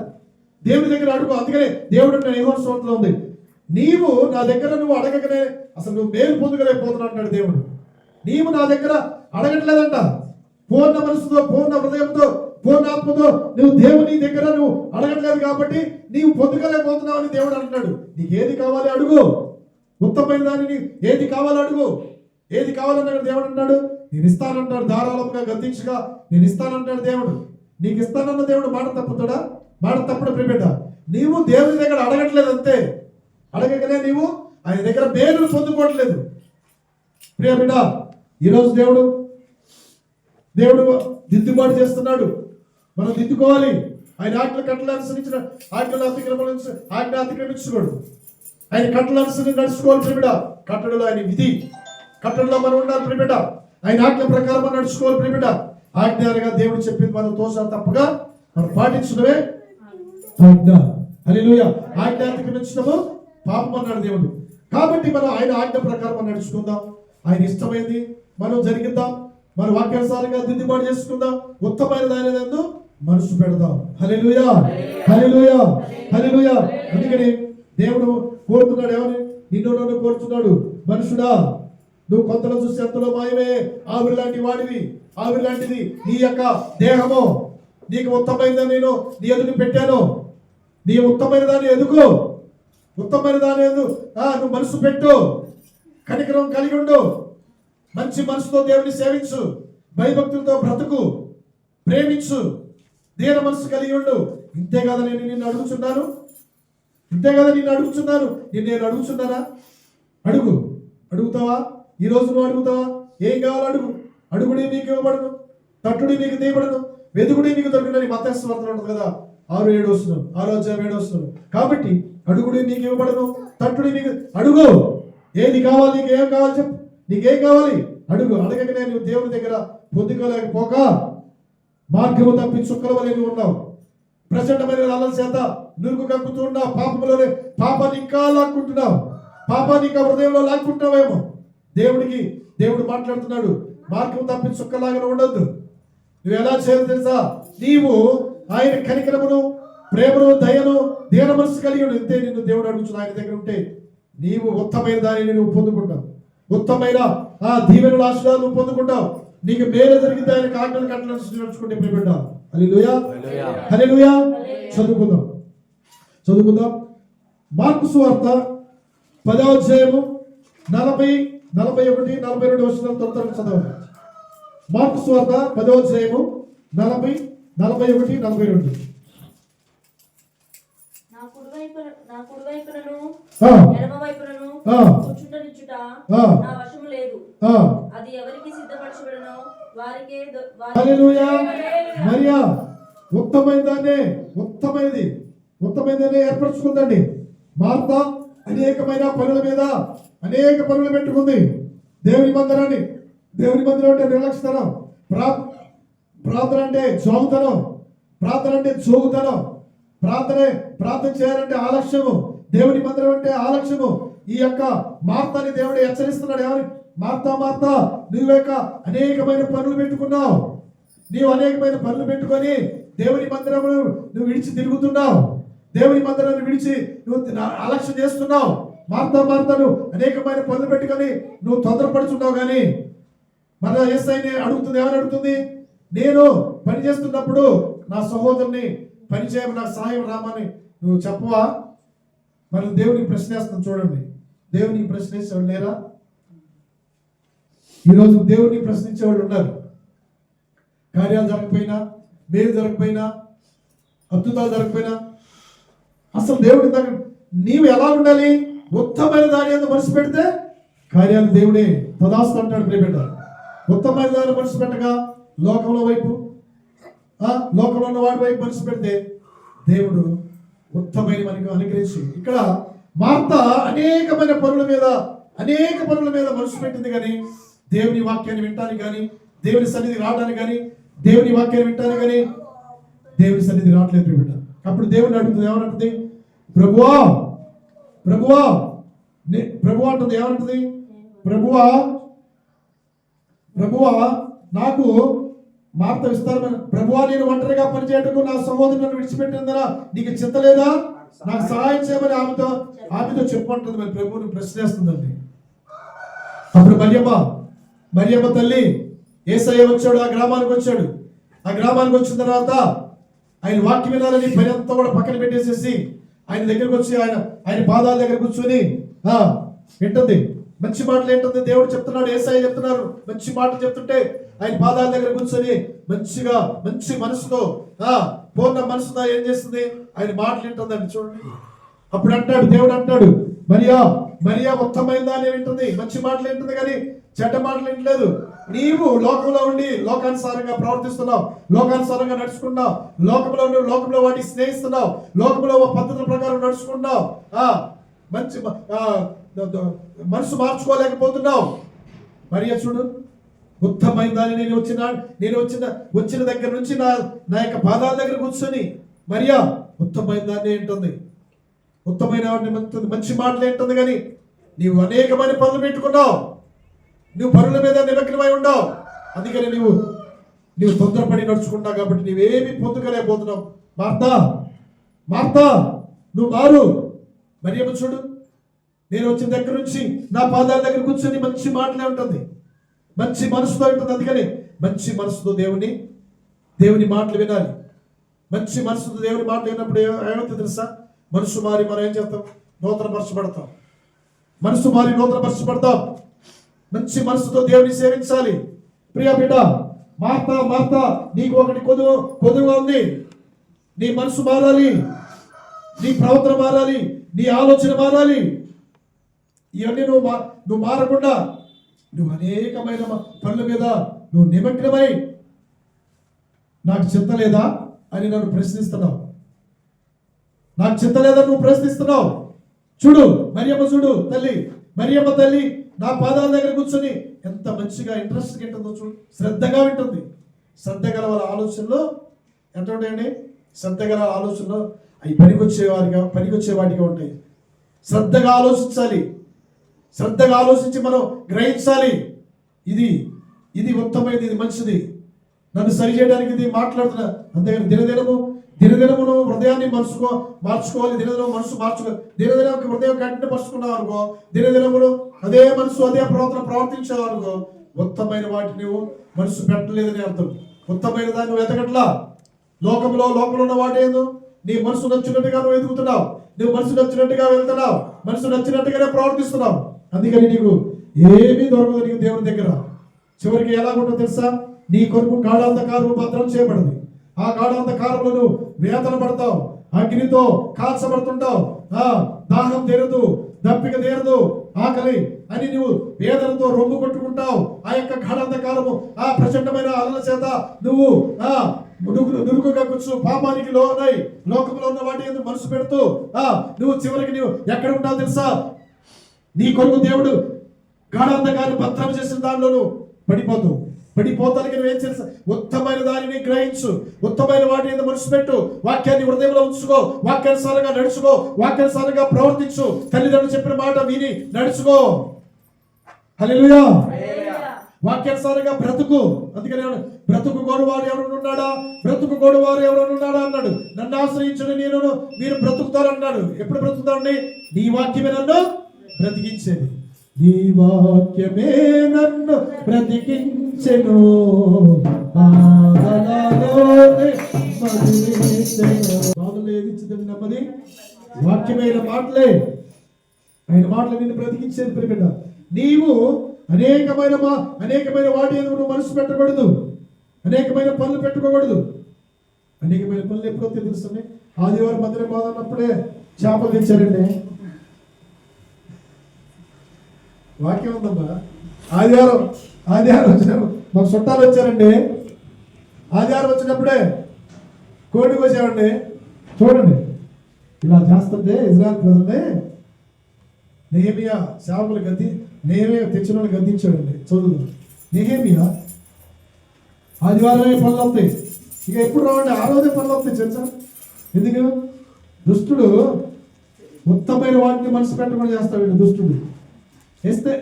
దేవుని దగ్గర అడుగు. అందుకనే దేవుడు నేను ఏదో చోట్ల ఉంది, నీవు నా దగ్గర నువ్వు అడగకనే అసలు నువ్వు మేలు పొందుకోలేకపోతున్నావు అంటాడు దేవుడు. నీవు నా దగ్గర అడగట్లేదంట. పూర్ణ మనసుతో, పూర్ణ హృదయంతో, పూర్ణాత్మతో నువ్వు దేవుని దగ్గర నువ్వు అడగట్లేదు కాబట్టి నీవు పొందుకోలేకపోతున్నావు అని దేవుడు అంటున్నాడు. నీకు ఏది కావాలి అడుగు, ఉత్తమైన దానిని ఏది కావాలో అడుగు. ఏది కావాలన్నాడు దేవుడు అంటాడు, నేను ఇస్తానంటాడు. ధారాళంగా గద్దించగా నేను ఇస్తానంటాడు దేవుడు. నీకు ఇస్తానన్న దేవుడు మాట తప్పుతాడా? మాట తప్పుడు ప్రిపేట. నీవు దేవుని దగ్గర అడగట్లేదు అంతే. అడగకనే నీవు ఆయన దగ్గర మేలును పొందుకోవట్లేదు. ప్రియ బిడ్డ, ఈరోజు దేవుడు దిద్దుబాటు చేస్తున్నాడు. మనం దిద్దుకోవాలి. ఆయన ఆజ్ఞ కట్టలు అనుసరించిన ఆజ్ఞ అతిక్రమించకూడదు. ఆయన కట్టలు అనుసరించి నడుచుకోవాలి. ప్రిమిడ కట్టడలో ఆయన విధి, కట్టడలో మనం ఉండాలి. ప్రిమిడ ఆయన ఆజ్ఞ ప్రకారం మనం నడుచుకోవాలి. ప్రిమిడ ఆజ్ఞగా దేవుడు చెప్పింది మనం తోసా తప్పగా మనం పాటించడమే ఆజ్ఞ. హల్లెలూయా. ఆజ్ఞ అతిక్రమించడము పాపం అన్నాడు దేవుడు. కాబట్టి మనం ఆయన ఆజ్ఞ ప్రకారం మనం నడుచుకుందాం. ఆయన ఇష్టమైంది మనం జరిగిద్దాం. మన వాక్యానుసారంగా దిద్దుబాటు చేసుకుందాం. ఉత్తమైన దాని యందు మనసు పెడదాం. హల్లెలూయా, హల్లెలూయా, హల్లెలూయా. అందుకని దేవుడు కోరుతున్నాడు, ఏమని? నిన్ను నన్ను కోరుతున్నాడు, మనుషుడా నువ్వు కొంతలో చూసి ఎంతలో మాయమే, ఆవిరి లాంటి వాడివి, ఆవిరి లాంటిది నీ యొక్క దేహము. నీకు ఉత్తమైనదని నేను నీ ఎదుగు పెట్టాను. నీ ఉత్తమైన దాన్ని ఎదుగు, ఉత్తమైన దాని ఎదుగు నువ్వు మనసు పెట్టు, కనికరం కలిగి ఉండు, మంచి మనసుతో దేవుని సేవించు, భయభక్తులతో బ్రతుకు, ప్రేమించు, దీన మనసు కలిగి ఉండు. ఇంతే కదా నిన్ను అడుగుతున్నాను, ఇంతే కదా నిన్ను అడుగుతున్నాను. నేను అడుగుతున్నానా? అడుగు. అడుగుతావా? ఈ రోజు నువ్వు అడుగుతావా? ఏం కావాలో అడుగు. అడుగుడి మీకు ఇవ్వబడను, తట్టుడి మీకు తీయబడను, వెతుకుడి మీకు దొరుకునని మత్తయి వార్తలో ఉంటుంది కదా, 6-7 వస్తున్నాను, 6-7 వస్తున్నాను. కాబట్టి అడుగుడి మీకు ఇవ్వబడను, తట్టుడి మీకు. అడుగు. ఏది కావాలి? నీకు ఏం కావాలి చెప్పు. నీకేం కావాలి అడుగు. అడగకనే నువ్వు దేవుని దగ్గర పొందుకోలేకపోక మార్గము తప్పి చుక్కల వలె నువ్వు ఉన్నావు. ప్రచండమైన అల్లల చేత నురుగు కక్కుతూ ఉన్నావు. పాపములోనే పాపాన్ని ఇంకా లాక్కుంటున్నావు. పాపాన్ని ఇంకా హృదయంలో లాక్కుంటున్నావేమో. దేవుడు మాట్లాడుతున్నాడు, మార్గం తప్పి చుక్కలాగా ఉండొద్దు. నువ్వు ఎలా చేయాలి తెలుసా? నీవు ఆయన కనికరమును, ప్రేమను, దయను, దీన మనసు కలిగి ఉండు. ఇంతే నిన్ను దేవుడు అడుగుతున్నా. ఆయన దగ్గర ఉంటే నీవు ఉత్తమైన దానిని నువ్వు పొందుకుంటావు. ఉత్తమైన దీవెనల ఆశీర్వాదాలు పొందుకుంటావు. నీకు మేలు జరిగింది ఆయనకు ఆజ్ఞలు కట్టలు నడుచుకుంటే ప్రియబిడ్డ. హల్లెలూయా, హల్లెలూయా. చదువుకుందాం. మార్కు సువార్త 10వ అధ్యాయము 40, 41, 42 వచనాలు త్వరగా చదవండి. మార్కు సువార్త 10వ అధ్యాయము 40, 41, 42. నా కుడివైపునను ఎడమ వైపునను కూర్చుంటనిచ్చుట నా వశము లేదు. అది ఎవరికి సిద్ధపరచబడనో వారికే. హల్లెలూయా. మరియా ఉత్తమైనదాన్ని ఏర్పరచుకుందండి. మార్త అనేకమైన పనుల మీద అనేక పనులు పెట్టుకుంది. దేవుని మందిరాన్ని, దేవుని మందిరం అంటే నిర్లక్ష్యతనం, ప్రార్థన అంటే జోగుతనం, ప్రార్థన అంటే జోగుతనం, ప్రార్థన చేయాలంటే ఆలక్ష్యము, దేవుని మందిరం అంటే ఆలక్ష్యము. ఈ యొక్క మార్తని దేవుడు హెచ్చరిస్తున్నాడు. ఎవరి? మార్త నువ్వు యొక్క అనేకమైన పనులు పెట్టుకున్నావు. నీవు అనేకమైన పనులు పెట్టుకొని దేవుని మందిరమును నువ్వు విడిచి తిరుగుతున్నావు. దేవుని మందిరాన్ని విడిచి నువ్వు అలక్ష్యం చేస్తున్నావు. మార్తను అనేకమైన పనులు పెట్టుకొని నువ్వు తొందరపడుతున్నావు. కానీ మన యేసయ్యని అడుగుతుంది, ఏమని అడుగుతుంది? నేను పని చేస్తున్నప్పుడు నా సహోదరుని పని చేయమని నాకు సహాయం రామని నువ్వు చెప్పవా? మరి దేవునికి ప్రశ్నేస్తాను. చూడండి, దేవునికి ప్రశ్నించేవాళ్ళు లేరా? ఈరోజు దేవుడిని ప్రశ్నించేవాళ్ళు ఉన్నారు. కార్యాలు జరగకపోయినా, మేలు జరగకపోయినా, అద్భుతాలు జరగకపోయినా అసలు దేవుడి దగ్గర నీవు ఎలా ఉండాలి? ఉత్తమైన దాని యందు మనసు పెడితే కార్యాలు దేవుడే తదాస్తు అంటాడు. ప్రియబిడ్డ, ఉత్తమైన దాని మనసు పెట్టగా లోకంలో ఉన్న వాడి వైపు మనసు పెడితే దేవుడు ఉత్తమైన మనకు అనుగ్రహించి. ఇక్కడ మార్త అనేకమైన పనుల మీద మనసు పెట్టింది. కానీ దేవుని వాక్యాన్ని వింటానికి కానీ, దేవుని సన్నిధి రావడానికి కానీ, దేవుని వాక్యాన్ని వింటానికి కానీ దేవుని సన్నిధి రావట్లేదు ప్రియబిడ్డ. అప్పుడు దేవుని అడుగుతుంది, ఏమంటుంది? ప్రభువా అంటుంది. ఏమంటుంది? ప్రభువా నాకు మార్త విస్తారమైన ప్రభువా, నేను ఒంటరిగా పనిచేయటకు నా సహోదరు నన్ను విడిచిపెట్టిందరా నీకు చింత లేదా? నాకు సహాయం చేయమని ఆమెతో చెప్పంటుంది. మరి ప్రభువుని ప్రశ్నిస్తుందండి. అప్పుడు మరియమ్మ తల్లి యేసయ్య వచ్చాడు, ఆ గ్రామానికి వచ్చాడు. ఆ గ్రామానికి వచ్చిన తర్వాత ఆయన వాక్యం వినాలని పని అంతా కూడా పక్కన పెట్టేసేసి ఆయన దగ్గరకు వచ్చి ఆయన పాదాల దగ్గర కూర్చొని వింటుంది. మంచి మాటలు ఏంటుంది, దేవుడు చెప్తున్నాడు, యేసయ్య చెప్తున్నారు, మంచి మాటలు చెప్తుంటే ఆయన పాదాల దగ్గర కూర్చొని మంచి మనసుతో పూర్ణ మనసుతో ఏం చేస్తుంది, ఆయన మాటలు వింటుందండి. చూడండి, అప్పుడు అంటాడు, దేవుడు అంటాడు, మరియా ఉత్తమైన దాన్ని వింటుంది, మంచి మాటలు వింటుంది, కానీ చెడ్డ మాటలు వింటలేదు. నీవు లోకంలో ఉండి లోకానుసారంగా ప్రవర్తిస్తున్నావు, లోకానుసారంగా నడుచుకున్నావు, లోకంలో వాటిని స్నేహిస్తున్నావు, లోకంలో పద్ధతుల ప్రకారం నడుచుకున్నావు, మంచి మనసు మార్చుకోలేకపోతున్నావు. మరియా చూడు, ఉత్తమైన దాన్ని నేను వచ్చిన దగ్గర నుంచి నా యొక్క పాదాల దగ్గర కూర్చొని మరియా ఉత్తమైన దాన్ని ఏంటుంది, ఉత్తమైన మంచి మాటలు ఏంటుంది, కానీ నీవు అనేకమైన పనులు పెట్టుకున్నావు, నువ్వు పనుల మీద నిమగ్నమై ఉన్నావు, అందుకని నువ్వు తొందరపడి నడుచుకుంటావు, కాబట్టి నువ్వేమి పొందుకోలేకపోతున్నావు. మార్తా నువ్వు మారు. మరియమ్మ చూడు, నేను వచ్చిన దగ్గర నుంచి నా పాదాల దగ్గర కూర్చొని మంచి మాటలే ఉంటుంది, మంచి మనసుతో ఉంటుంది. అందుకని మంచి మనసుతో దేవుని మాటలు వినాలి. మంచి మనసుతో దేవుని మాటలు విన్నప్పుడు ఏమవుతుంది తెలుసా? మనసు మారి మనం ఏం చేస్తాం? నూతనపరచబడతాం. మనసు మారి నూతనపరచబడతాం. మంచి మనసుతో దేవుని సేవించాలి. ప్రియ బిడ్డ, మార్తా నీకు ఒకటి కొదువుగా ఉంది. నీ మనసు మారాలి, నీ ప్రవర్తన మారాలి, నీ ఆలోచన మారాలి. ఇవన్నీ నువ్వు మారకుండా నువ్వు అనేకమైన పనుల మీద నువ్వు నిమగ్నమై నాకు చింత లేదా అని నన్ను ప్రశ్నిస్తున్నావు. నాకు చింత లేదా నువ్వు ప్రశ్నిస్తున్నావు. చూడు మరియమ్మ తల్లి నా పాదాల దగ్గర కూర్చొని ఎంత మంచిగా ఇంట్రెస్ట్ వింటుందో చూడు, శ్రద్ధగా వింటుంది. శ్రద్ధ గల వాళ్ళ ఆలోచనలో ఎంత ఉంటాయండి? శ్రద్ధ గల ఆలోచనలో అవి పనికొచ్చే వాటిగా ఉంటాయి. శ్రద్ధగా ఆలోచించాలి, శ్రద్ధగా ఆలోచించి మనం గ్రహించాలి. ఇది ఉత్తమైనది, ఇది మంచిది, నన్ను సరిచేయడానికి ఇది మాట్లాడుతున్నా. అంతేగాని దినదినమును హృదయాన్ని మార్చుకోవాలి, దినదినం మనసు మార్చుకోవాలి. దినదినం హృదయం కంటిని పరుచుకున్నావు అనుకో, దినదినములు అదే మనసు అదే ప్రవర్తించావు అనుకో, ఉత్తమైన వాటిని నువ్వు మనసు పెట్టలేదని అర్థం. ఉత్తమైన దాన్ని నువ్వు ఎతకట్లా. లోకంలో ఉన్న వాటి ఏందో నీ మనసు నచ్చినట్టుగా నువ్వు ఎదుగుతున్నావు, నువ్వు మనసు నచ్చినట్టుగా వెళ్తున్నావు, మనసు నచ్చినట్టుగానే ప్రవర్తిస్తున్నావు. అందుకని నీకు ఏమీ దొరకదు నీకు దేవుని దగ్గర. చివరికి ఎలాగుంటుందో తెలుసా? నీ కొరకు గాఢాంధకారము భద్రం చేయబడింది. ఆ గాఢాంధకారములను వేతన పడతావు, అగ్నితో కాల్చబడుతుంటావు, దాహం తీరదు, దప్పిక తీరదు, ఆకలి అని నువ్వు వేదనతో రొమ్ము కొట్టుకుంటావు. ఆ యొక్క గాఢాంధకారము, ఆ ప్రచండమైన అలల చేత నువ్వు నురుకుగా కూర్చు పాపానికి లోనై లోకంలో ఉన్న వాటి ఎందుకు మనసు పెడుతూ నువ్వు చివరికి నువ్వు ఎక్కడ ఉంటావు తెలుసా? నీ కొరకు దేవుడు గాఢాంధకారం భద్రం చేసిన దానిలోనూ పడిపోతానికి నువ్వేం చేస్తా? ఉత్తమైన దానిని గ్రహించు, ఉత్తమైన వాటి మీద మనసు పెట్టు, వాక్యాన్ని హృదయంలో ఉంచుకో, వాక్యానుసారంగా నడుచుకో, వాక్యానుసారంగా ప్రవర్తించు, తల్లిదండ్రులు చెప్పిన మాట విని నడుచుకో. హల్లెలూయా. వాక్యానుసారంగా బ్రతుకు. అందుకని బ్రతుకు గోడువారు ఎవరున్నాడా, బ్రతుకు గోడువారు ఎవరున్నాడా అన్నాడు. నన్ను ఆశ్రయించండి మీరు బ్రతుకుతారన్నాడు. ఎప్పుడు బ్రతుకుతారండి? నీ వాక్యమే నన్ను బ్రతికించేది, నీ వాక్యమే నన్ను బ్రతికించెను, బాధలు ఏది ఇచ్చిందండి? నెమ్మది. వాక్యమైన మాటలే, ఆయన మాటలు నిన్ను బ్రతికించేది. ప్రియబిడ్డ, నీవు అనేకమైన వాటి నువ్వు మనసు పెట్టకూడదు, అనేకమైన పనులు పెట్టుకోకూడదు. అనేకమైన పనులు ఎప్పుడో తెలుస్తుంది. ఆదివారం మందిరం బాగున్నప్పుడే చేపలు తెచ్చారండి. వాక్యం ఉందమ్మా. ఆదివారం వచ్చినప్పుడు మాకు చుట్టాలు వచ్చారండి. ఆదివారం వచ్చినప్పుడే కోడి కోసామండి. చూడండి, ఇలా చేస్తుంటే ఇజ్రాయెల్ ప్రజల్ని నెహెమియా సేవకులు నెహెమియా తెచ్చిన వాళ్ళు గద్దించాడండి. చదువు, నెహెమియా ఆదివారమే పనులు వస్తాయి, ఇక ఎప్పుడు రావండి, ఆ రోజే పనులు వస్తాయి తెలుసా? ఎందుకు? దుష్టుడు ఉత్తమైన వాటిని మనసు పెట్టకుండా చేస్తాడు. దుష్టుడు వేస్తే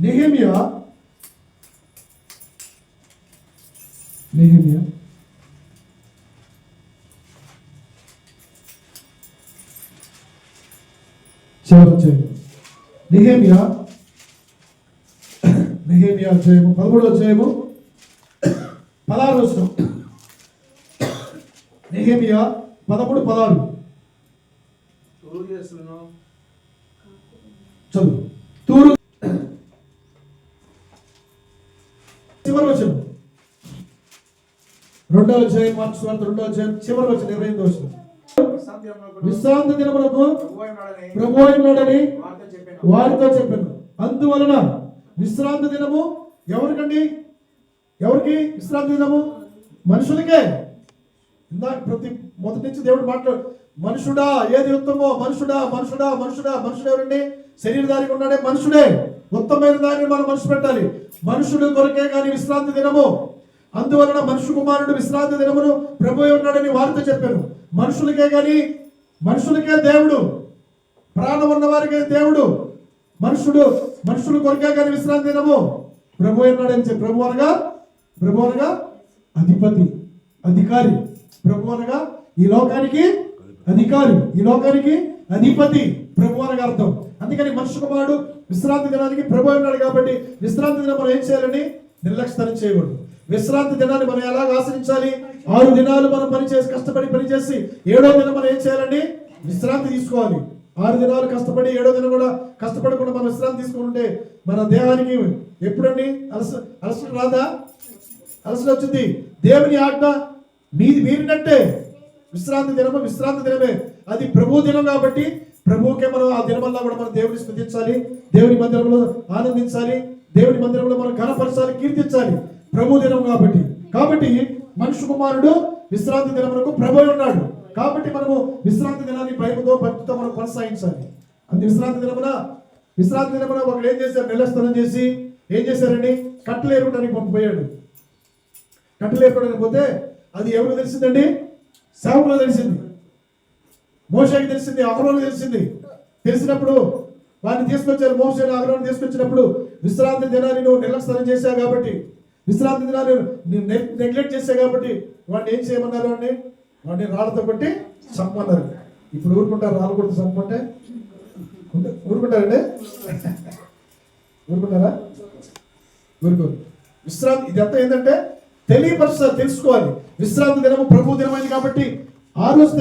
నెహెమియా నెహెమ్యా చివరి అధ్యాయం నెహెమ్యా అధ్యాయము 13వ అధ్యాయము 16వ వచనం. నెహెమ్యా 13:16 చదువు. తూరు చివరి వచనం 2వ అధ్యాయం మార్క్స్ వార్త 2వ అధ్యాయం చివరి వచనం 28వ వచనం. విశ్రాంతి దినములకు ప్రభు అయినాడని వారితో చెప్పాను. అందువలన విశ్రాంతి దినము ఎవరికండి? ఎవరికి విశ్రాంతి దినము? మనుషులకే. ఇందాక మొదటి నుంచి దేవుడు మాట్లాడు, మనుషుడా ఏది ఉత్తమో, మనుషుడా మనుషుడా మనుషుడా. మనుషుడు ఎవరండి? శరీరధారికి ఉన్నాడే మనుషుడే. ఉత్తమైన దాన్ని మనం మనసు పెట్టాలి. మనుషుడు కొరకే కానీ విశ్రాంతి దినము. అందువలన మనుషు కుమారుడు విశ్రాంతి దినమును ప్రభు ఉన్నాడని వారితో చెప్పాను. మనుషులకే కానీ, మనుషులకే దేవుడు, ప్రాణం ఉన్న వారికే దేవుడు. మనుషులు కొరకే కానీ విశ్రాంతి దినము ప్రభు ఉన్నాడని చెప్పి. ప్రభు అనగా అధిపతి, అధికారి. ప్రభు అనగా ఈ లోకానికి అధికారి, ఈ లోకానికి అధిపతి ప్రభు అనగా అర్థం. అందుకని మనుషు కుమారుడు విశ్రాంతి దినానికి ప్రభు ఉన్నాడు కాబట్టి విశ్రాంతి దినం మనం ఏం చేయాలని? నిర్లక్ష్యం చేయకూడదు. విశ్రాంతి దినాన్ని మనం ఎలాగ ఆచరించాలి? 6 దినాలు మనం కష్టపడి పనిచేసి 7వ దినం మనం ఏం చేయాలండి? విశ్రాంతి తీసుకోవాలి. 6 దినాలు కష్టపడి 7వ దినం కూడా కష్టపడకుండా మనం విశ్రాంతి తీసుకుంటే మన దేహానికి ఎప్పుడండి అలసట రాదా? అలసట వచ్చింది. దేవుని ఆజ్ఞ మీరినట్టే విశ్రాంతి దినమే. అది ప్రభు దినం కాబట్టి ప్రభువుకే మనం ఆ దినమల్లా కూడా మనం దేవుని స్తుతించాలి, దేవుని మందిరంలో ఆనందించాలి, దేవుని మందిరంలో మనం ఘనపరచాలి, కీర్తించాలి. ప్రభు దినం కాబట్టి మనుషు కుమారుడు విశ్రాంతి దినమునకు ప్రభు ఉన్నాడు కాబట్టి మనము విశ్రాంతి దినాన్ని భయముతో భక్తితో మనం కొనసాగించాలి. అంతే విశ్రాంతి దినమున ఒకడు ఏం చేశారు? నిర్లక్ష్యం చేసి ఏం చేశారండి? కట్టెలు ఏరుకోవడానికి పోయాడు. కట్టెలు ఏరుకోవడానికి పోతే అది ఎవరికి తెలిసిందండి? సేవకులకు తెలిసింది, మోషేకి తెలిసింది, అహరోనుకు తెలిసింది. తెలిసినప్పుడు వారిని తీసుకొచ్చారు. మోషేని అహరోను తీసుకొచ్చినప్పుడు విశ్రాంతి దినాన్ని నువ్వు నిర్లక్ష్యం చేశావు కాబట్టి, విశ్రాంతి దినాన్ని నెగ్లెక్ట్ చేశావు కాబట్టి వాడిని ఏం చేయమన్నారు? వాడిని రాళ్ళతో కొట్టి చంపమన్నారు. ఇప్పుడు ఊరుకుంటారు? రాళ్ళు కొట్టి చంపమంటే ఊరుకుంటారండి? ఊరుకుంటారా? ఊరుకోరు. విశ్రాంతి ఇదంతా ఏంటంటే తెలుసుకోవాలి. విశ్రాంతి దినము ప్రభు దినమైంది కాబట్టి ఆ రోజు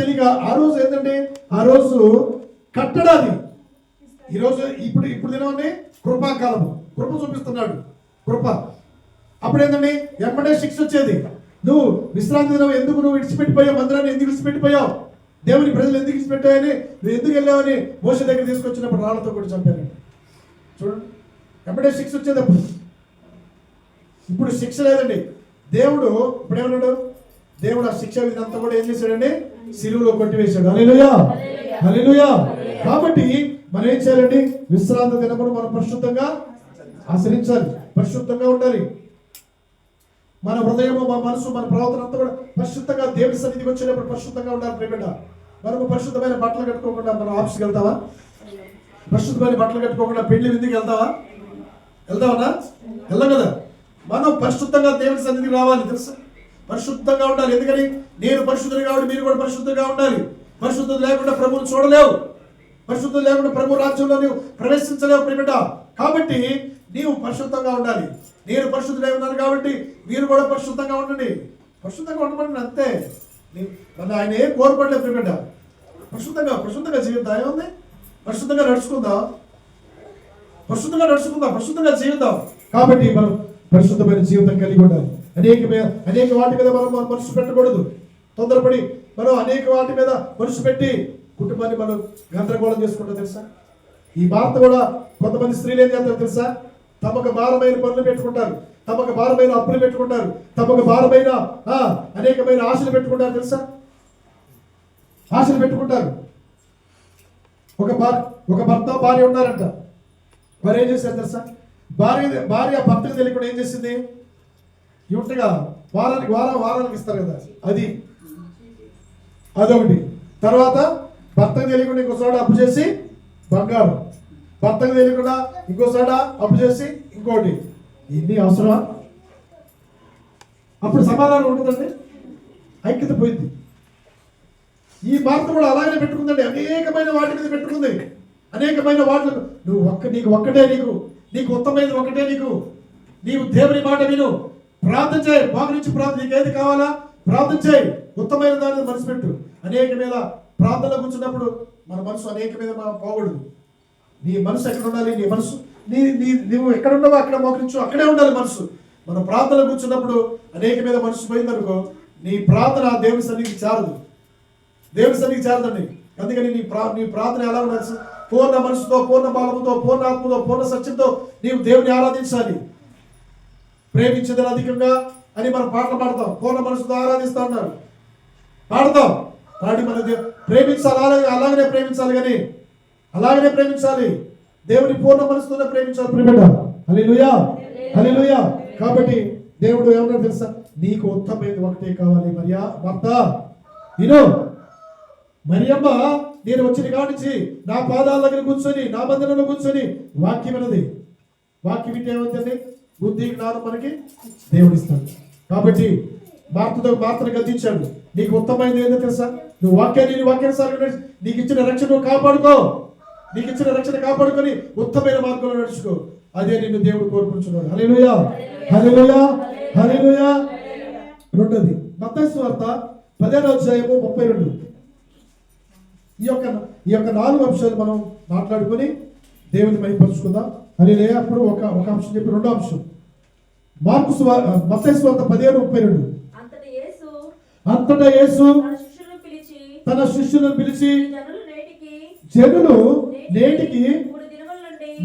ఆ రోజు ఏంటంటే ఆ రోజు కట్టడాది. ఈరోజు ఇప్పుడు దినమని కృపాకాలము, కృప చూపిస్తున్నాడు. కృప అప్పుడు ఏంటండి? ఎమ్మడే శిక్ష వచ్చేది. నువ్వు విశ్రాంతి దినం ఎందుకు నువ్వు విడిచిపెట్టిపోయావు? మందిరాన్ని ఎందుకు విడిచిపెట్టిపోయావు? దేవుని ప్రజలు ఎందుకు విడిచిపెట్టావని, నువ్వు ఎందుకు వెళ్ళావని మోషే దగ్గర తీసుకొచ్చినప్పుడు రాళ్లతో కూడా చంపాను. చూడండి, ఎమ్మడే శిక్ష వచ్చేది అప్పుడు. ఇప్పుడు శిక్ష లేదండి. దేవుడు ఇప్పుడు ఏమన్నాడు? దేవుడు ఆ శిక్ష విధంతా కూడా ఏం చేశాడండి? సిలువలో కొట్టివేశాడు. హల్లెలూయా, హల్లెలూయా. కాబట్టి మనం ఏం చేయాలండి? విశ్రాంతి దినమును మనం పరిశుద్ధంగా ఆచరించాలి, పరిశుద్ధంగా ఉండాలి. మన హృదయము, మన మనసు, మన ప్రవర్తన అంతా కూడా పరిశుద్ధంగా దేవుని సన్నిధికి వచ్చినప్పుడు పరిశుద్ధంగా ఉండాలి. ప్రేమట మనము పరిశుద్ధమైన బట్టలు కట్టుకోకుండా మనం ఆఫీస్కి వెళ్తావా? పరిశుద్ధమైన బట్టలు కట్టుకోకుండా పెళ్లి విందుకి వెళ్తావా? వెళ్తావన్నా? వెళ్ళం కదా. మనం పరిశుద్ధంగా దేవుని సన్నిధికి రావాలి. తెలుసా? పరిశుద్ధంగా ఉండాలి. ఎందుకని? నేను పరిశుద్ధుడు కాబట్టి మీరు కూడా పరిశుద్ధంగా ఉండాలి. పరిశుద్ధత లేకుండా ప్రభువుని చూడలేవు. పరిశుద్ధత లేకుండా ప్రభు రాజ్యంలో నువ్వు ప్రవేశించలేవు ప్రేమట. కాబట్టి నీవు పరిశుద్ధంగా ఉండాలి. నేను పరిశుద్ధుడై ఉన్నాను కాబట్టి మీరు కూడా పరిశుద్ధంగా ఉండండి. పరిశుద్ధంగా ఉండమండి, అంతే. మన ఆయన ఏం కోరుకోవట్లేదు ప్రేమట. పరిశుద్ధంగా జీవిద్దాం. ఏముంది? పరిశుద్ధంగా నడుచుకుందాం, పరిశుద్ధంగా జీవిద్దాం. కాబట్టి మనం పరిశుద్ధమైన జీవితం కలిగి ఉండాలి. అనేక వాటి మీద మనం మనసు పెట్టకూడదు. తొందరపడి మనం అనేక వాటి మీద మనసు పెట్టి కుటుంబాన్ని మనం గందరగోళం చేసుకుంటాం. తెలుసా? ఈ భారత కూడా కొంతమంది స్త్రీలు ఏం చేస్తారు తెలుసా? తమకు భారమైన పనులు పెట్టుకుంటారు, తమకు భారమైన అప్పులు పెట్టుకుంటారు, తమకు భారమైన అనేకమైన ఆశలు పెట్టుకుంటారు. తెలుసా? ఆశలు పెట్టుకుంటారు. ఒక భర్త భార్య ఉన్నారంట. వారు ఏం చేశారు తెలుసా? భార్య భర్తకు తెలియకుండా ఏం చేసింది? ఇవ్వగా వారానికి ఇస్తారు కదా, అదొకటి. తర్వాత భర్తకు తెలియకుండా ఇంకోసారి అప్పు చేసి బంగారం, భర్తకు తెలియకుండా ఇంకోసారి అప్పు చేసి ఇంకోటి. ఇన్ని అవసరమా? అప్పుడు సమాధానం ఉంటుందండి, ఐక్యత పోయింది. ఈ మార్త కూడా అలాగే పెట్టుకుందండి, అనేకమైన వాటి మీద పెట్టుకుంది, అనేకమైన వాటిలో నీకు ఒక్కటే, నీకు ఉత్తమైనది ఒకటే, నీవు దేవుని మాట విను, ప్రార్థన చేయి, బాగు నుంచి ప్రార్థన, నీకు ఏది కావాలా ప్రార్థన చేయి, ఉత్తమైన దాని మీద మనసు పెట్టు. అనేక మీద ప్రార్థనలో కూర్చున్నప్పుడు మన మనసు అనేక మీద పోకూడదు. నీ మనసు ఎక్కడ ఉండాలి? నీ మనసు నువ్వు ఎక్కడ ఉండవో అక్కడ మోకరించు, అక్కడే ఉండాలి మనసు. మనం ప్రార్థనలో కూర్చున్నప్పుడు అనేక మీద మనసు పోయిందనుకో, నీ ప్రార్థన దేవుని సన్నిధికి చేరదు, దేవుని సన్నిధికి చేరదండి. అందుకని నీ ప్రార్థన ఎలా ఉండాలి? పూర్ణ మనసుతో, పూర్ణ బలముతో, పూర్ణ ఆత్మతో, పూర్ణ సత్యంతో నీవు దేవుని ఆరాధించాలి. ప్రేమించదని అధికంగా అని మనం పాటలు పాడతాం, పూర్ణ మనసుతో ఆరాధిస్తా ఉన్నారు, పాడతాం, పాడి మన ప్రేమించాలి, అలాగనే ప్రేమించాలి, కానీ అలాగనే ప్రేమించాలి, దేవుని పూర్ణ మనసుతోనే ప్రేమించాలి. ప్రేమిట హల్లెలూయా, హల్లెలూయా. కాబట్టి దేవుడు ఏమన్నా తెలుసా, నీకు ఉత్తమైనది ఒకటే కావాలి. భర్త విను, మరియమ్మ నేను వచ్చిన కానించి నా పాదాల దగ్గర కూర్చొని, నా మందిరంలో కూర్చొని వాక్యం విన్నది. వాక్యం వింటే ఏమవుతుంది? బుద్ధి జ్ఞానం మనకి దేవుడిస్తాడు. కాబట్టి మార్తను గద్దించాడు, నీకు ఉత్తమైనది ఏంటో తెలుసా, నువ్వు వాక్యానుసారంగా నీకు ఇచ్చిన రక్షణ నువ్వు కాపాడుకో, నీకు ఇచ్చిన రక్షణ కాపాడుకొని ఉత్తమైన మార్గంలో నడుచుకో, అదే నిన్ను దేవుడు కోరుకుంటున్నాడు. హల్లెలూయా, హల్లెలూయా, హల్లెలూయా. రెండోది మత్తయి సువార్త 10:32. ఈ యొక్క 4 అంశాలు మనం మాట్లాడుకొని దేవుని మహిమపరుచుకుందాం. హల్లెలూయా. అప్పుడు ఒక అంశం చెప్పి రెండో అంశం మత్తయి సువార్త 10:32. అంతటా యేసు తన శిష్యులను పిలిచి జనులు నేటికి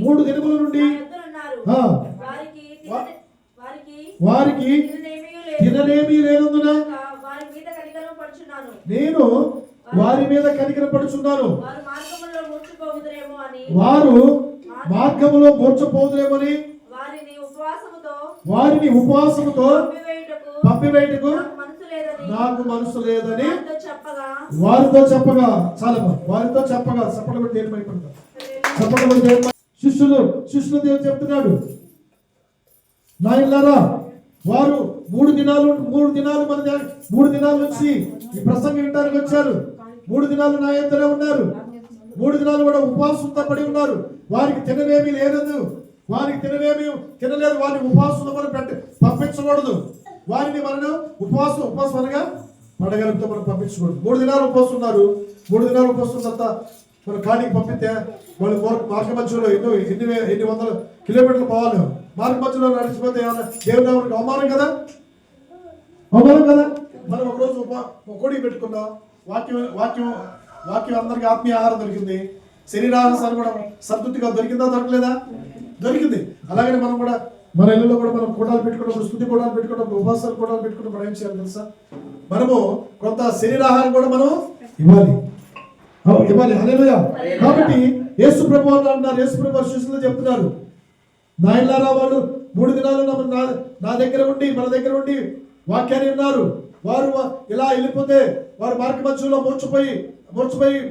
3 దినముల నుండి వారికి తిననేమీ లేనందున నేను వారి మీద కనికరపడుచున్నాను, వారు మార్గములో మూర్ఛపోదురేమని వారిని ఉపవాసముతో పంపివేయుటకు నాకు మనసు లేదని వారితో చెప్పగా, చాలా వారితో చెప్పగా, చెప్పడం తేలిమైపోతారు. శిష్యులు దేవుడు చెప్తున్నాడు, నాయనలారా వారు 3 దినాలు మన 3 దినాల నుంచి ఈ ప్రసంగం వినడానికి వచ్చారు. 3 దినాలు నా యొద్దనే ఉన్నారు, 3 దినాలు కూడా ఉపవాసంతో పడి ఉన్నారు. వారికి తిననేమీ లేదు, తినలేదు. వారిని ఉపవాసంతో మనం పంపించకూడదు. వారిని మనం ఉపవాసం అనగా పడగలతో మనం పంపించకూడదు. 3 దినాలు ఉపవాసం ఉన్నారు. 3 దినాలు ఉపవాసం తర్వాత మనం కాడికి పంపితే వాళ్ళు మార్గ మధ్యలో ఎన్ని వందల కిలోమీటర్లు పోవాలి. మార్గ మధ్యలో నడిచిపోతే దేవుని అవమానం కదా. మనం ఒకరోజు కోడి పెట్టుకున్నాం, వాక్యం అందరికి ఆత్మీయ ఆహారం దొరికింది, శరీరాహారం కూడా సంతృప్తిగా దొరికిందా, దొరకలేదా? దొరికింది. అలాగనే మనం కూడా మన ఇళ్ళలో కూడా మనం కూడాలు పెట్టుకున్నప్పుడు, స్తుతి కూడాలు పెట్టుకున్నప్పుడు, ఉపవాసాలు కూడాలు పెట్టుకున్నప్పుడు మనం ఏం చేయాలి తెలుసా? మనము కొంత శరీరాహారం కూడా మనం ఇవ్వాలి. హల్లెలూయా. కాబట్టి యేసు ప్రభు అన్నారు, యేసు ప్రభు శిష్యులు చెప్తున్నారు, నాయనలారా వాళ్ళు 3 దినాలు నా దగ్గర ఉండి, మన దగ్గర ఉండి వాక్యాన్ని ఉన్నారు. వారు ఇలా వెళ్ళిపోతే వారు మార్గ మధ్యలో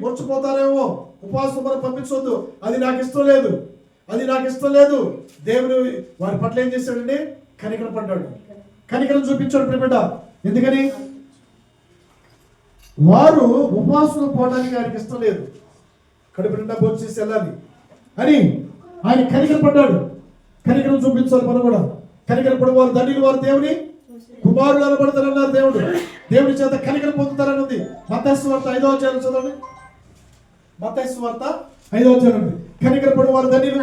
మూర్చిపోతారేమో, ఉపవాసం మనం పంపించవద్దు, అది నాకు ఇష్టం లేదు. దేవుడు వారి పట్ల ఏం చేశాడండి? కనికరం పడ్డాడు, కనికరం చూపించాడు. ప్రేమిట ఎందుకని? వారు ఉపవాసం పోవడానికి ఆయనకి ఇష్టం లేదు, కడుపు నిండా భోజనం చేసి వెళ్ళాలి అని ఆయన కనికరం పడ్డాడు. కనికరం చూపించాలి మనం కూడా. కనికరం పడి వారు ధన్యులు, వారు దేవుని కుమారులు అనబడతారన్నారు. దేవుని చేత కనికరం పొందుతారని ఉంది. మత్తయి సువార్త 5వ అధ్యాయం చదవండి. మత్తయి సువార్త 5వ అధ్యాయం ఉంది. కనికరం పడి వారు ధన్యులు,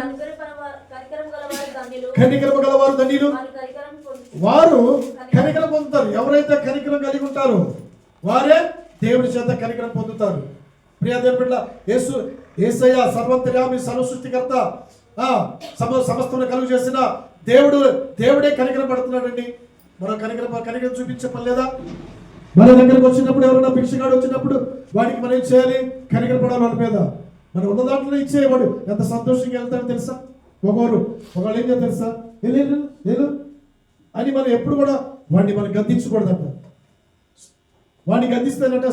కనికరం గల వారు ధన్యులు, వారు కనికరం పొందుతారు. ఎవరైతే కనికరం కలిగి ఉంటారో వారే దేవుని చేత కనికరం పొందుతారు. ప్రియ దేవుని బిడ్డ, యేసయ్య సర్వంతర్యామి, సర్వసృష్టికర్త, సమస్తమును కలుగు చేసిన దేవుడే కనికరం పడుతున్నాడండి. మనం కనికరం చూపించే పని లేదా? మన దగ్గరకు వచ్చినప్పుడు, ఎవరైనా భిక్షగాడు వచ్చినప్పుడు వాడికి మనం ఏం చేయాలి? కనికరం పడాలి వాళ్ళ మీద. మనం ఉన్న దాంట్లో ఇచ్చేవాడు ఎంత సంతోషంగా వెళ్తాడో తెలుసా? ఒకళ్ళు ఏం చేయాలి తెలుసా? వెళ్ళు అని మనం ఎప్పుడు కూడా వాడిని మనం గద్దించకూడదంట. వాడిని గద్దిస్తేనంటే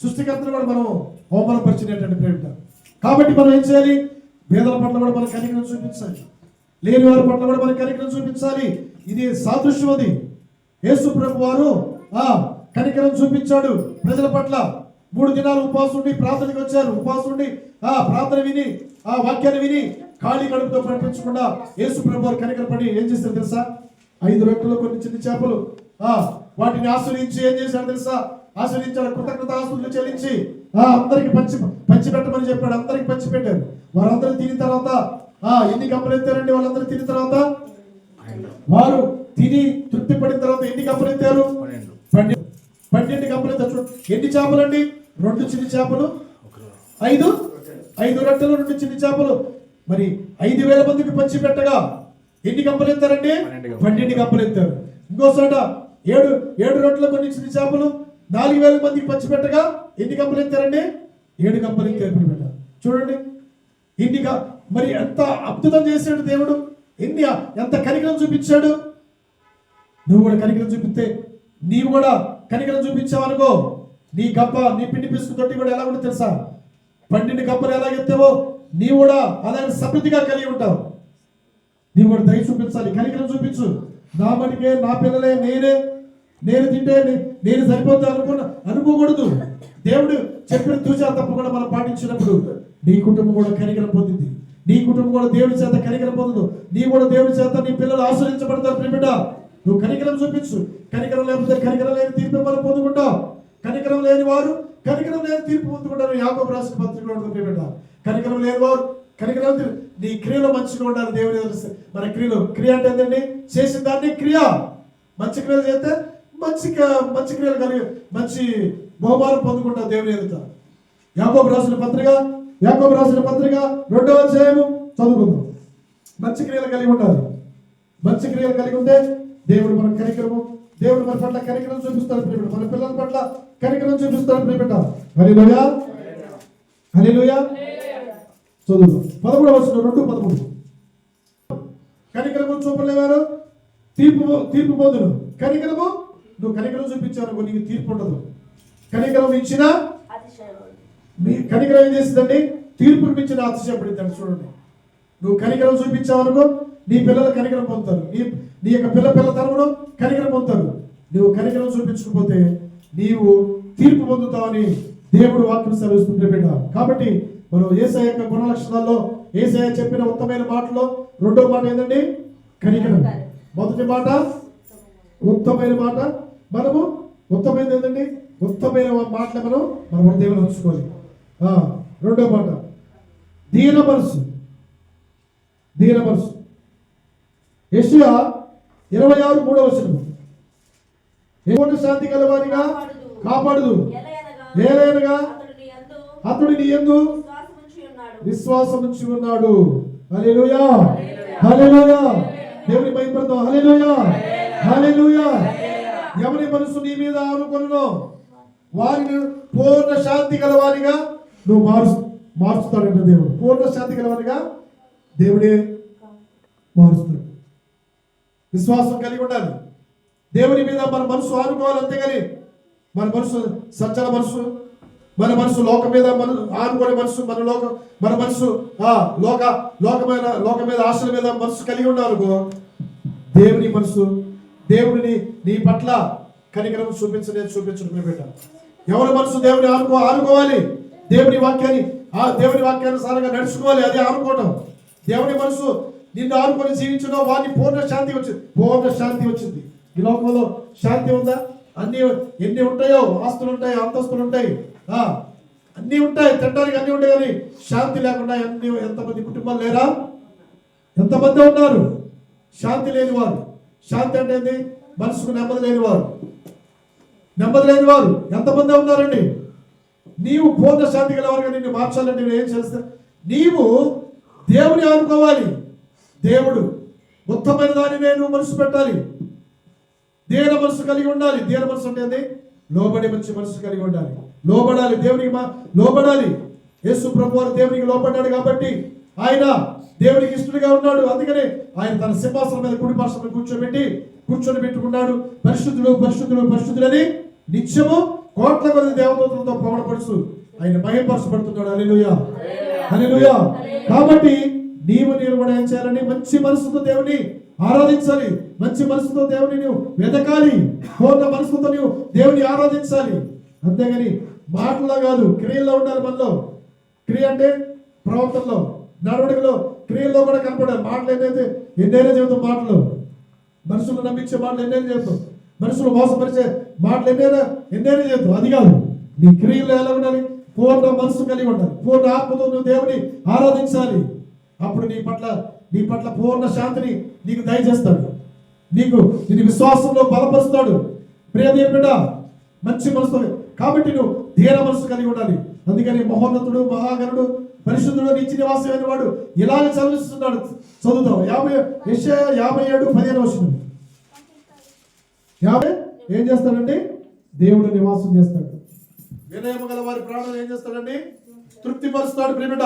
సృష్టికర్తను కూడా మనం అవమానపరిచినటువంటి ప్రేమిట. కాబట్టి మనం ఏం చేయాలి? పేదల పట్ల కూడా మనం కనికరం చూపించాలి, లేని వారి పట్ల కూడా మనం కనికరం చూపించాలి. ఇది సాదృశ్యం. అది యేసు ప్రభు వారు కనికరం చూపించాడు ప్రజల పట్ల. 3 దినాలు ఉపవాసం ఉండి ప్రార్థనకి వచ్చారు. ఉపవాసం ఉండి ప్రార్థన విని వాక్యాన్ని విని ఖాళీ కడుపుతో ప్రకటించకుండా యేసు ప్రభు వారు కనికరపడి ఏం చేస్తారు తెలుసా? 5 రొట్టెలు కొన్ని చిన్న చేపలు వాటిని ఆశ్రయించి ఏం చేశాడు తెలుసా? ఆశ్రయించాడు. కృతజ్ఞత ఆస్తులు చెల్లించి అందరికి పంచి పెట్టమని చెప్పాడు. అందరికి పంచి పెట్టారు. వారందరూ తిని తర్వాత ఎన్ని కప్పులు ఎత్తారండి? వాళ్ళందరూ తిని తర్వాత వారు తిని తృప్తి పడిన తర్వాత ఎన్ని కప్పులు ఎత్తారు? 12 కప్పులు ఎత్తారు. ఎన్ని చేపలండి? 2 చిన్న చేపలు, 5 రొట్టెలు, 2 చిన్న చేపలు. మరి 5,000 మందికి పంచి పెట్టగా ఎన్ని కప్పులు ఎత్తారండి? 12 కప్పులు ఎత్తారు. ఇంకోసాట 7 రొట్టెలు, కొన్ని చిన్న చేపలు, 4,000 మందికి పంచి పెట్టగా ఎన్ని కప్పులు ఎత్తారండి? 7 కప్పులు ఎత్తారు. చూడండి మరి ఎంత అద్భుతం చేశాడు దేవుడు. ఎంత కనికరం చూపించాడు. నువ్వు కూడా కనికరం చూపిస్తే, నీవు కూడా కనికరం చూపించావనుకో, నీ గప్ప, నీ పిండి పిసుకు తొట్టి కూడా ఎలా ఉంటుంది తెలుసా? 12 కప్పులు ఎలా ఎత్తావో నీవు కూడా అలాగే సమృద్ధిగా కలిగి ఉంటావు. నీవు కూడా దయ చూపించాలి, కనికరం చూపించు. నా మటుకే, నా పిల్లలే, నేను తింటే నేను సరిపోతా అనుకోకూడదు. దేవుడు చెప్పిన తూచా తప్పకుండా మనం పాటించినప్పుడు నీ కుటుంబం కూడా కనికరం పొందింది. నీ కుటుంబం కూడా దేవుడి చేత కనికరం పొందదు. నీ కూడా దేవుడి చేత నీ పిల్లలు ఆశ్రయించబడతారు. ప్రియబిడ్డ, నువ్వు కనికరం చూపించు. కనికరం లేకపోతే కనికరం లేని తీర్పు మనం పొందుకుంటావు. కనికరం లేని వారు కనికరం లేని తీర్పు పొందుకుంటారు. యాకోబు రాసిన పత్రికలో ఉంటుంది ప్రియబిడ్డ. కనికరం లేని వారు కనికరం, నీ క్రియలో మంచిగా ఉండాలి. దేవుని తెలుసు మన క్రియ అంటే ఏంటండి? చేసిన దాన్ని క్రియ. మంచి క్రియలు చేస్తే మంచి క్రియలు కలిగి మంచి బహుమానం పొందుకుంటావు దేవుని ఎదుట. యాకోబు రాసిన పత్రిక 2వ అధ్యాయము చదువుకుందాం. మంచి క్రియలు కలిగి ఉండాలి. మంచి క్రియలు కలిగి ఉంటే దేవుడు మన కనికరము, దేవుడు మన పట్ల కనికరం చూపిస్తాడు ప్రియబిడ్డ. మన పిల్లల పట్ల కనికరం చూపిస్తాడు ప్రియబిడ్డ. హల్లెలూయా, హల్లెలూయా. చదువు 13వ వచనం, 2:13. కనికరము చూపలేవారు తీర్పు పొందును. కనికరము, నువ్వు కనికరం చూపించావు, నీకు తీర్పు ఉండదు. కనికరం ఇచ్చినా మీ కనికరం ఏం చేస్తుందండి? తీర్పుకు మించిన అతిశయపడిందండి. చూడండి, నువ్వు కనికరం చూపించావనుకో, నీ పిల్లలు కనికరం పొందుతారు. నీ యొక్క పిల్ల తరమును కనికరం పొందుతారు. నువ్వు కనికరం చూపించకపోతే నీవు తీర్పు పొందుతావని దేవుడు వాక్యం సెలవిస్తుంది బిడ్డ. కాబట్టి మనం యేసయ్య యొక్క గుణ లక్షణాల్లో, యేసయ్య చెప్పిన ఉత్తమైన మాటలో 2వ మాట ఏంటండి? కనికరం. మొదటి మాట ఉత్తమైన మాట. మనము ఉత్తమైనది ఏంటండి? ఉత్తమైన మాటలు మనం దేవుని ఉంచుకోవాలి. 2వ మాట దీన మనసు. యెషయా 26:3 వచనం. ఎటువంటి శాంతి గలవారిగా కాపాడుదు, ఏలైనగా అతడు నీ యందు విశ్వాసం ఉంచి ఉన్నాడు. హల్లెలూయా, హల్లెలూయా. దేవుని భయపడతాం. హల్లెలూయా, హల్లెలూయా. ఎవరి మనసు నీ మీద ఆనుకొనునో వారిని పూర్ణ శాంతి గలవారిగా నువ్వు మార్చుతాడంట దేవుడు. పూర్ణ శాంతి గలవారిగా దేవుడే మారుస్తాడు. విశ్వాసం కలిగి ఉండాలి. దేవుని మీద మన మనసు ఆనుకోవాలి. అంతేగాని మన మనసు సజ్జల మనసు, మన మనసు లోకం మీద ఆనుకునే మనసు, మన మనసు లోక మీద ఆశల మీద మనసు కలిగి ఉండాలనుకో, దేవుని మనసు, దేవుడిని నీ పట్ల కనికరం చూపించడం బిడ్డ. ఎవరి మనసు దేవుని ఆనుకోవాలి. దేవుని వాక్యానుసారంగా నడుచుకోవాలి. అదే ఆనుకోవటం. దేవుని మనసు నిన్ను ఆనుకొని జీవించడం వారిని పూర్ణ శాంతి వచ్చింది. ఈ లోకంలో శాంతి ఉందా? ఎన్ని ఉంటాయో, ఆస్తులు ఉంటాయి, అంతస్తులు ఉంటాయి, అన్నీ ఉంటాయి, తినడానికి అన్నీ ఉంటాయి. కానీ శాంతి లేకుండా ఎంతమంది కుటుంబాలు లేరా? ఎంతమంది ఉన్నారు శాంతి లేని వారు? శాంతి అంటే ఏంది? మనసుకు నెమ్మది లేని వారు ఎంతమంది ఉన్నారండి? నీవు పూర్ణ శాంతి గలవారుగా నిన్ను మార్చాలంటే నేను ఏం చేస్తా? నీవు దేవుని ఆనుకోవాలి. దేవుడు ఉత్తమైన దాన్ని నేను మనసు పెట్టాలి. దీన మనసు కలిగి ఉండాలి. దీన మనసు అంటే లోబడి మంచి మనసు కలిగి ఉండాలి. లోబడాలి, దేవునికి లోబడాలి. యేసు ప్రభు వారు దేవునికి లోబడ్డాడు కాబట్టి ఆయన దేవునికి ఇష్టడుగా ఉన్నాడు. అందుకనే ఆయన తన సింహాసనం మీద కుడి పార్శ్వన కూర్చొని పెట్టుకున్నాడు. పరిశుద్ధులని నిత్యము కోట్ల కొద్ది దేవదూతలతో పొగడపడుచు ఆయన మహిమపరచబడుతున్నాడు. హల్లెలూయా, హల్లెలూయా. కాబట్టి నీవు కూడా ఏం చేయాలని? మంచి మనసుతో దేవుని ఆరాధించాలి. మంచి మనసుతో దేవుని నువ్వు వెతకాలి. పూర్ణ మనసుతో నువ్వు దేవుని ఆరాధించాలి. అంతేగాని మాటల్లో కాదు, క్రియల్లో ఉండాలి. మనలో క్రియ అంటే ప్రవర్తనలో, నడవడికలో, క్రియల్లో కూడా కనపడాలి. మాటలు ఎన్నైనా చెబుతాం. మాటలు మనుషులు నమ్మించే మాటలు ఎన్నైనా చెబుతాం. మనుషులు మోసపరిచే మాటలు ఎన్నైనా చెబుతాం. అది కాదు. నీ క్రియల్లో ఎలా ఉండాలి? పూర్ణ మనసు కలిగి ఉండాలి. పూర్ణ ఆత్మతో నువ్వు దేవుని ఆరాధించాలి. అప్పుడు నీ పట్ల పూర్ణ శాంతిని నీకు దయచేస్తాడు. నీకు విశ్వాసంలో బలపరుస్తాడు. ప్రియ దేవుని బిడ్డ, మంచి మనసు. కాబట్టి నువ్వు ధీర మనసు కలిగి ఉండాలి. అందుకని మహోన్నతుడు, మహాగణుడు, పరిశుద్ధుడు, నిత్య నివాసమైన వాడు ఇలాగ చదివిస్తున్నాడు. చదువుతాం. యెషయా 57:15 ఏం చేస్తాడండి? దేవుడు నివాసం చేస్తాడు. వినయము గల వారి ప్రాణాన్ని ఏం చేస్తాడండి? తృప్తిపరుస్తాడు. ప్రియబిడ్డ,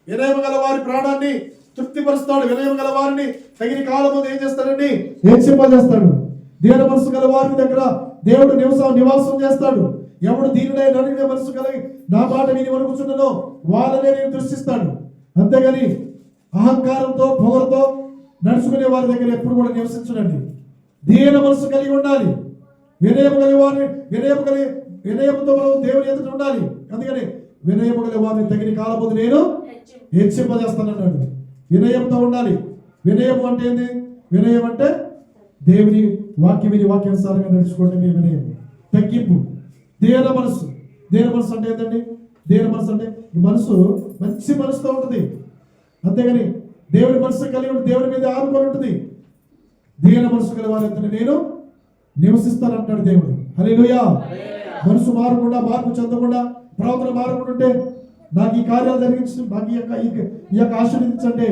వినయము గల వారి ప్రాణాన్ని తృప్తిపరుస్తాడు. వినయము గల వారిని తగిన కాలం ముందు ఏం చేస్తాడండి? హెచ్చింపజేస్తాడు. దీన మనసు గల వారి దగ్గర దేవుడు నివాసం చేస్తాడు. ఎవడు దీనుడై నడిగే మనసు కలిగి నా మాట విని వణుకుచున్ననో వాళ్ళనే నేను దృష్టిస్తాడు. అంతేగాని అహంకారంతో, పొగరుతో నడుచుకునే వారి దగ్గర ఎప్పుడు కూడా నివసించడండి. దీన మనసు కలిగి ఉండాలి. వినయము గల వారిని వినయముతో మనం దేవుని ఎదుట ఉండాలి. అందుకని వినయము గల వారిని తగిన కాలం ముందు నేను హెచ్చింపజేస్తానన్నాడు. వినయంతో ఉండాలి. వినయం అంటే ఏంది? వినయం అంటే దేవుని వాక్యం విని వాక్యానుసారంగా నడుచుకోవడం వినయం. తగ్గింపు. దీన మనసు అంటే ఏంటండి? దీన మనసు అంటే ఈ మనసు మంచి మనసుతో ఉంటుంది. అంతేగాని దేవుని మనసు కలిగి ఉంటుంది, దేవుని మీద ఆనుకొని ఉంటుంది. దీన మనసు గల వారి నేను నివసిస్తానంటాడు దేవుడు. హల్లెలూయా. మనసు మారకుండా, మార్పు చెందకుండా, ప్రవర్తన మారకుండా ఉంటే నాకు ఈ కార్యాలు జరిగించు, నాకు ఈ యొక్క ఆశీర్వదించండి.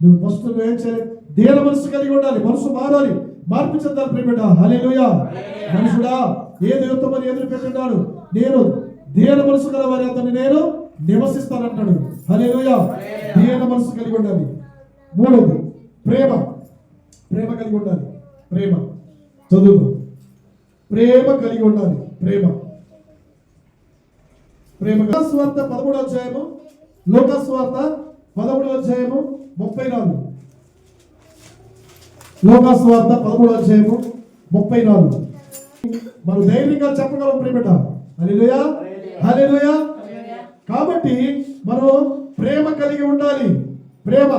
నువ్వు ఫస్ట్ ఏం చేయాలి? దీన మనసు కలిగి ఉండాలి. మనసు మారాలి, మార్పు చెందాలి. ప్రియబిడ్డ, హల్లెలూయా. మనుషుడా, ఏ దేవతమని ఎదురు పెట్టున్నాడు? నేను దీన మనసు గల వారి అతన్ని నేను నివసిస్తానంటాడు. హల్లెలూయా. దీన మనసు కలిగి ఉండాలి. మూడవది ప్రేమ కలిగి ఉండాలి. చదువు. ప్రేమ కలిగి ఉండాలి. లోకాసువార్త 13వ అధ్యాయము, లోకాసువార్త 13వ అధ్యాయము 34. లోకాసువార్త 13వ అధ్యాయము 34. మనం ధైర్యంగా చెప్పగలం. ప్రియబిడ్డ, హల్లెలూయా, హల్లెలూయా. కాబట్టి మనం ప్రేమ కలిగి ఉండాలి. ప్రేమ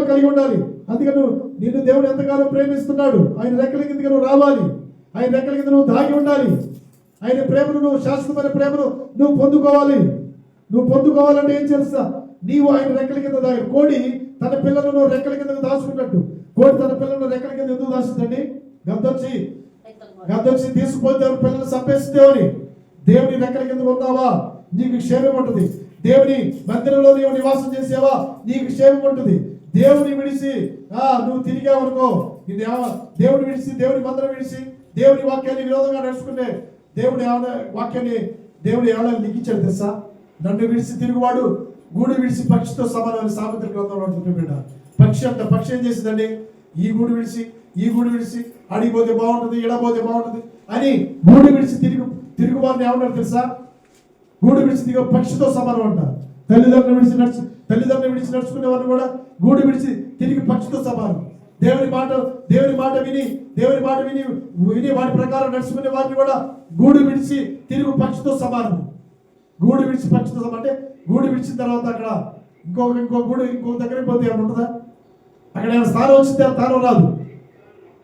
కలిగి ఉండాలి. అందుకని నిన్ను దేవుడు ఎంతగానో ప్రేమిస్తున్నాడు. ఆయన రెక్కల కిందకి నువ్వు రావాలి. ఆయన రెక్కల కింద నువ్వు దాగి ఉండాలి. ఆయన ప్రేమను, నువ్వు శాశ్వతమైన ప్రేమను నువ్వు పొందుకోవాలంటే ఏం చేస్తా? నీవు ఆయన రెక్కల కింద దాగి. కోడి తన పిల్లలను రెక్కల కింద దాచుకున్నట్టు, కోడి తన పిల్లలను రెక్కల కింద ఎందుకు దాచుతుందండి? గద్దొచ్చి తీసుకుపోతే పిల్లలు చంపేస్తేవని. దేవుని రెక్కల కింద ఉన్నావా? నీకు క్షేమం ఉంటుంది. దేవుని మందిరంలో నీవు నివాసం చేసేవా? నీకు క్షేమం ఉంటుంది. దేవుని విడిచి నువ్వు తిరిగావనుకో, దేవుని విడిచి, దేవుని మందిరం విడిచి, దేవుని వాక్యాన్ని విరోధంగా నడుచుకునే దేవుని వాక్యాన్ని దేవుడు ఏమైనా లిఖించాడు తెలుసా? నన్ను విడిచి తిరుగువాడు గూడు విడిచి పక్షితో సమానమైన సామెతల గ్రంథంలో బిడ్డ. పక్షి ఏం చేసిందండి? ఈ గూడు విడిచి అడిగిపోతే బాగుంటుంది, ఎడపోతే బాగుంటుంది అని గూడు విడిచి తిరుగు వారిని ఏమన్నారు తెలుసా? గూడు విడిచి దిగ పక్షితో సమానం అంటారు. తల్లిదండ్రులు విడిచి నడుచుకునే వారిని కూడా గూడు విడిచి తిరిగి పక్షితో సమానం. దేవుని మాట విని వాటి ప్రకారం నడుచుకునే వారిని కూడా గూడు విడిచి తిరుగు పక్షితో సమానం. గూడు విడిచి పక్షితో సమానం అంటే గూడు విడిచిన తర్వాత అక్కడ ఇంకో దగ్గరికి పోతే ఏమైనా ఉంటుందా? అక్కడ ఏమైనా స్థానం వచ్చింది, ఆ స్థానం రాదు.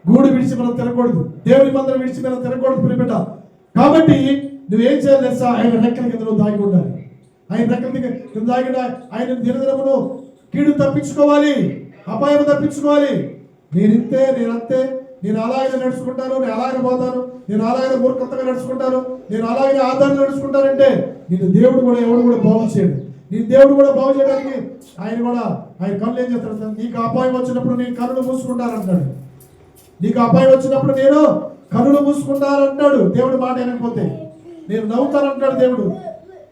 గూడు విడిచి మనం తిరగకూడదు. దేవుని మందిరం విడిచి మనం తిరగకూడదు. ప్రియబిడ్డ, కాబట్టి నువ్వేం చేయాలి తెలుసా? ఆయన రెక్కల కింద నువ్వు దాగి ఉండాలి. ఆయన రెక్కల కింద దాగి ఆయన దినదినమును కీడు తప్పించుకోవాలి, అపాయం తప్పించుకోవాలి. నేనంతే, నేను అలాగే నడుచుకుంటాను, నేను అలాగే పోతాను, నేను అలాగే మూర్ఖంగా నడుచుకుంటాను, నేను అలాగే ఆధారం నడుచుకుంటానంటే నేను దేవుడు కూడా ఎవడు కూడా బాగు చేయడు. నీ దేవుడు కూడా బాగు చేయడానికి ఆయన కళ్ళు ఏం చేస్తాడు? నీకు అపాయం వచ్చినప్పుడు నేను కన్నులు మూసుకుంటానంటాడు. నీకు అపాయం వచ్చినప్పుడు నేను కన్నులు మూసుకుంటానంటాడు. దేవుడు మాట వినకపోతే నేను నవ్వుతానంటాడు దేవుడు.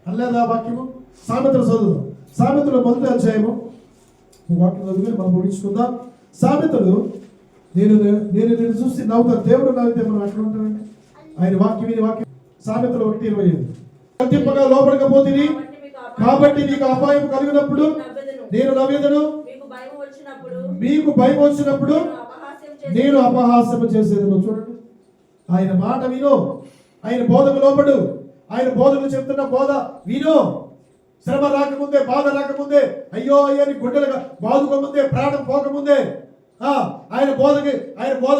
అనలేదా వాక్యము? సామెతలు చదువు. సామెతలు 1వ అధ్యాయము వాక్యం చదువుకొని మనం ముగించుకుందాం. సామెతలు నేను చూసి నవ్వుతాను. దేవుడు నవ్వితే మనం ఎక్కడ ఉంటామండి? ఆయన వాక్యం. సామెతలు 1:25. గద్దింపగా లోపడకపోతుంది కాబట్టి నీకు అపాయం కలిగినప్పుడు నేను నవ్వేదను, మీకు భయం వచ్చినప్పుడు నేను అపహాస్యము చేసేది. చూడండి, ఆయన మాట విను, ఆయన బోధకు లోబడు, ఆయన బోధకు చెప్తున్న బోధ విను. శ్రమ రాకముందే, బాధ రాకముందే, అయ్యో అయ్యని గుండెలుగా బాదుకోముందే, ప్రాణం పోకముందే ఆయన బోధ